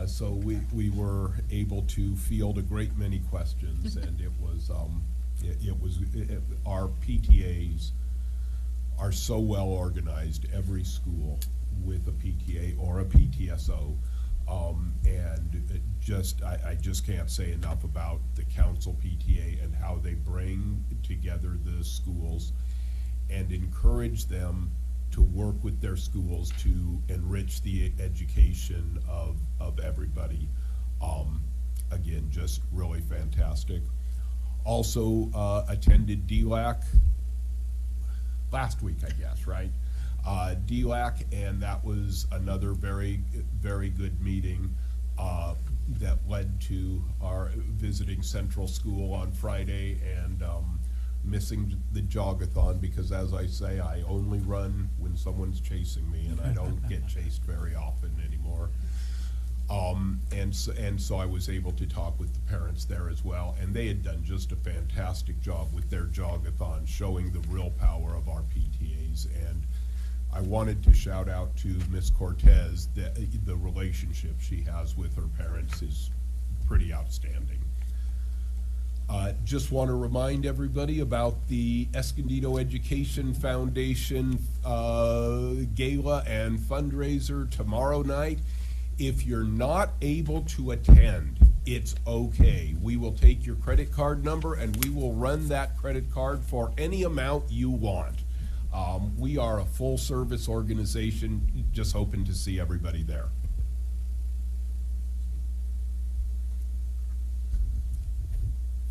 So we were able to field a great many questions, and our PTAs are so well organized, every school with a PTA or a PTSO. I just can't say enough about the council PTA and how they bring together the schools and encourage them to work with their schools to enrich the education of everybody. Again, just really fantastic. Also attended DLAC last week, I guess, right? DLAC, and that was another very, very good meeting that led to our visiting Central School on Friday and missing the jogathon, because, as I say, I only run when someone's chasing me, and I don't get chased very often anymore. And so I was able to talk with the parents there as well, and they had done just a fantastic job with their jogathon, showing the real power of our PTAs. And I wanted to shout out to Miss Cortez that the relationship she has with her parents is pretty outstanding. Just want to remind everybody about the Escondido Education Foundation gala and fundraiser tomorrow night. If you're not able to attend, it's okay. We will take your credit card number and we will run that credit card for any amount you want. We are a full service organization, just hoping to see everybody there.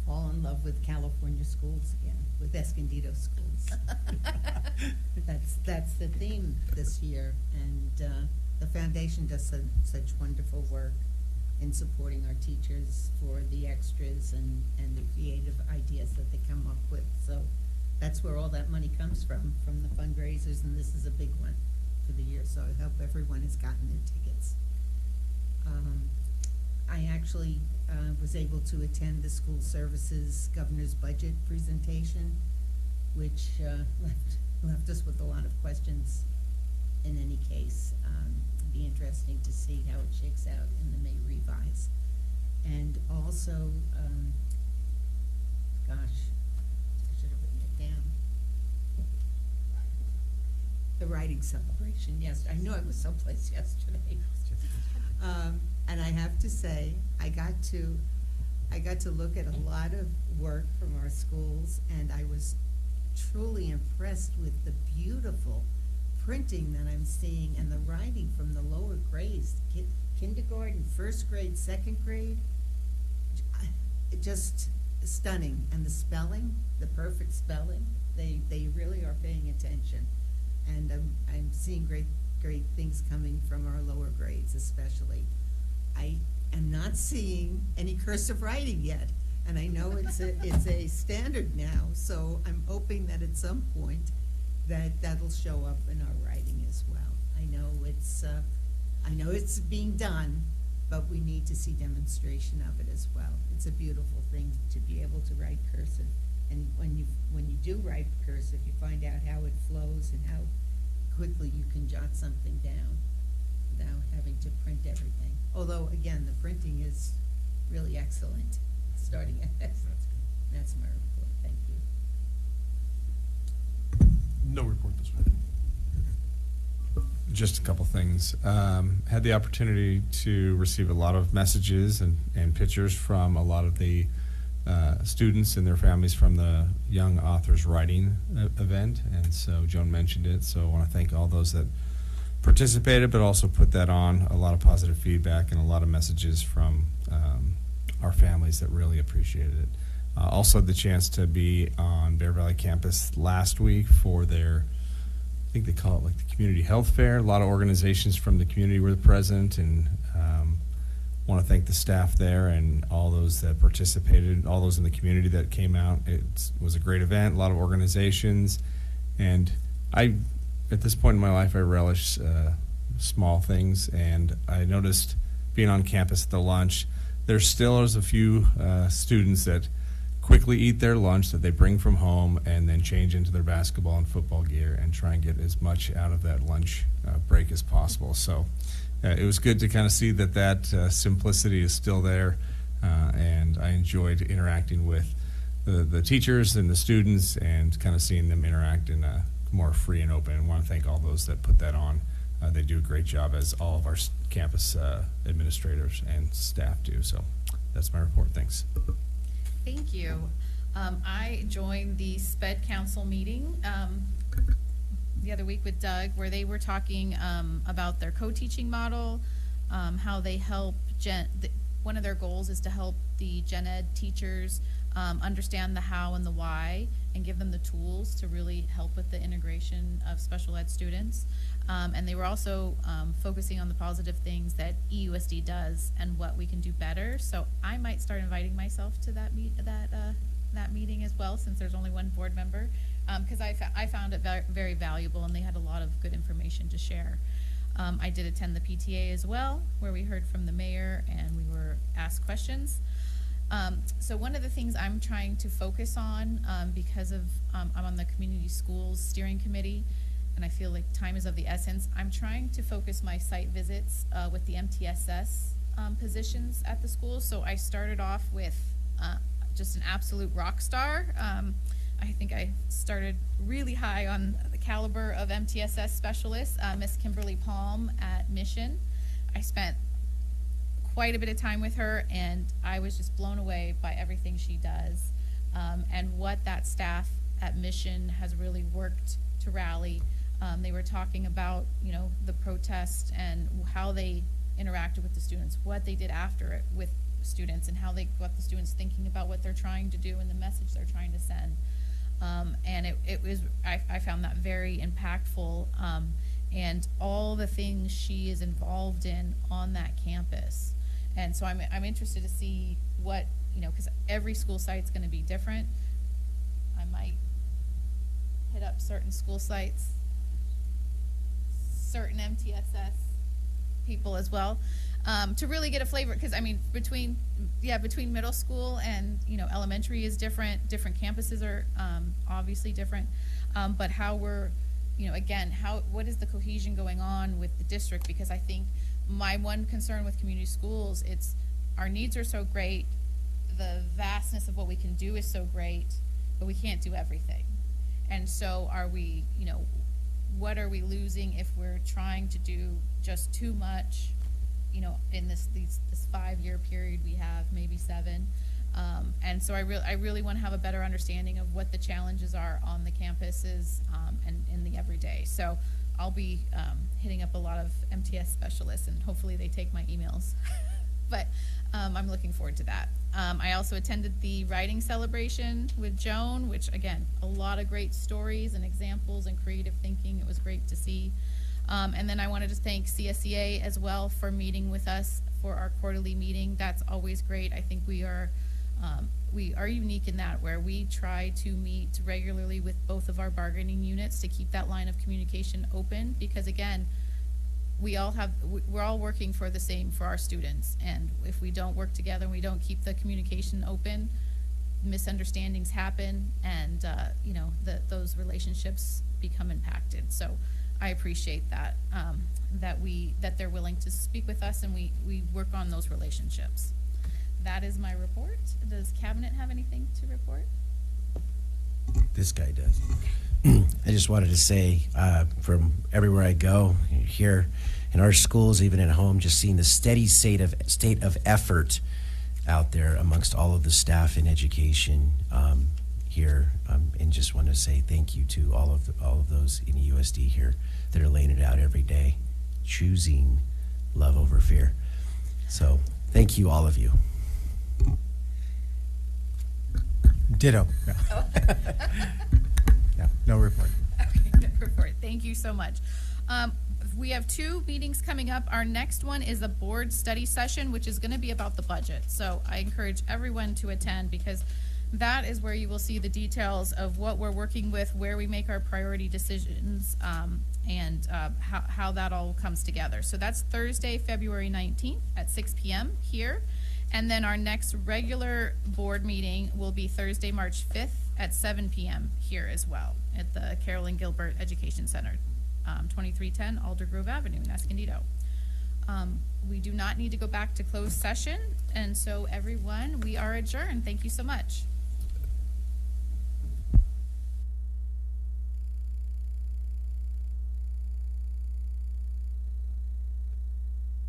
Fall in love with California schools again, with Escondido schools. That's the theme this year, and the foundation does such wonderful work in supporting our teachers for the extras and the creative ideas that they come up with. that's where all that money comes from the fundraisers, and this is a big one for the year, so I hope everyone has gotten their tickets. I actually was able to attend the school services governor's budget presentation, which left us with a lot of questions in any case. It'd be interesting to see how it shakes out in the May revise. And also, gosh, I should have written it down. The writing celebration, yes, I know I was someplace yesterday. And I have to say, I got to look at a lot of work from our schools, and I was truly impressed with the beautiful printing that I'm seeing and the writing from the lower grades, kindergarten, first grade, second grade, just stunning. And the spelling, the perfect spelling, they really are paying attention. And I'm seeing great things coming from our lower grades especially. I am not seeing any cursive writing yet, and I know it's a standard now, so I'm hoping that at some point that'll show up in our writing as well. I know it's being done, but we need to see demonstration of it as well. It's a beautiful thing to be able to write cursive, and when you do write cursive, you find out how it flows and how quickly you can jot something down without having to print everything. Although, again, the printing is really excellent, starting at this. That's my report. Thank you. No report this week. Just a couple things. Had the opportunity to receive a lot of messages and pictures from a lot of the students and their families from the Young Authors Writing event, and so Joan mentioned it, so I want to thank all those that participated, but also put that on. A lot of positive feedback and a lot of messages from our families that really appreciated it. Also had the chance to be on Bear Valley campus last week for their, I think they call it like the community health fair. A lot of organizations from the community were present, and want to thank the staff there and all those that participated, all those in the community that came out. It was a great event, a lot of organizations, and at this point in my life, I relish small things, and I noticed being on campus at the lunch, there still is a few students that quickly eat their lunch that they bring from home and then change into their basketball and football gear and try and get as much out of that lunch break as possible. So it was good to kind of see that simplicity is still there, and I enjoyed interacting with the teachers and the students and kind of seeing them interact in a more free and open. And want to thank all those that put that on. They do a great job, as all of our campus administrators and staff do. So that's my report. Thanks. Thank you. I joined the SPED Council meeting the other week with Doug, where they were talking about their co-teaching model, how they help one of their goals is to help the gen ed teachers understand the how and the why, and give them the tools to really help with the integration of special ed students. And they were also focusing on the positive things that EUSD does and what we can do better. So I might start inviting myself to that meeting as well, since there's only one board member, because I found it very valuable, and they had a lot of good information to share. I did attend the PTA as well, where we heard from the mayor and we were asked questions. So one of the things I'm trying to focus on, because of I'm on the community schools steering committee, and I feel like time is of the essence, I'm trying to focus my site visits with the MTSS positions at the schools. So I started off with just an absolute rock star. I think I started really high on the caliber of MTSS specialists, Miss Kimberly Palm at Mission. I spent quite a bit of time with her, and I was just blown away by everything she does, and what that staff at Mission has really worked to rally. They were talking about, the protest and how they interacted with the students, what they did after it with students, and how they got the students thinking about what they're trying to do and the message they're trying to send. And I found that very impactful, and all the things she is involved in on that campus. And so I'm interested to see what, because every school site's going to be different. I might certain school sites, certain MTSS people as well, to really get a flavor, because I mean, between middle school and, you know, elementary is different campuses are obviously different, but how we're, you know, again, what is the cohesion going on with the district? Because I think my one concern with community schools, it's our needs are so great, the vastness of what we can do is so great, but we can't do everything. And so are we, you know, what are we losing if we're trying to do just too much, you know, in this 5-year period we have, maybe 7. And so I really want to have a better understanding of what the challenges are on the campuses and in the everyday. So I'll be hitting up a lot of MTS specialists, and hopefully they take my emails. But I'm looking forward to that. I also attended the writing celebration with Joan, which, again, a lot of great stories and examples and creative thinking. It was great to see. And then I wanted to thank CSEA as well for meeting with us for our quarterly meeting. That's always great. I think we are unique in that, where we try to meet regularly with both of our bargaining units to keep that line of communication open, because again, we're all working for the same for our students, and if we don't work together and we don't keep the communication open, misunderstandings happen, and you know, those relationships become impacted. So I appreciate that, that they're willing to speak with us, and we work on those relationships. That is my report. Does Cabinet have anything to report? This guy does. I just wanted to say, from everywhere I go, here in our schools, even at home, just seeing the steady state of effort out there amongst all of the staff in education here, and just want to say thank you to all of those in USD here that are laying it out every day, choosing love over fear. So thank you, all of you. Ditto. No, no report. Okay, no report. Thank you so much. We have 2 meetings coming up. Our next one is a board study session, which is going to be about the budget. So I encourage everyone to attend, because that is where you will see the details of what we're working with, where we make our priority decisions, and how that all comes together. So that's Thursday, February 19th at 6 p.m. here. And then our next regular board meeting will be Thursday, March 5th at 7 p.m. here as well at the Carolyn Gilbert Education Center, 2310 Alder Grove Avenue in Escondido. We do not need to go back to closed session, and so everyone, we are adjourned. Thank you so much.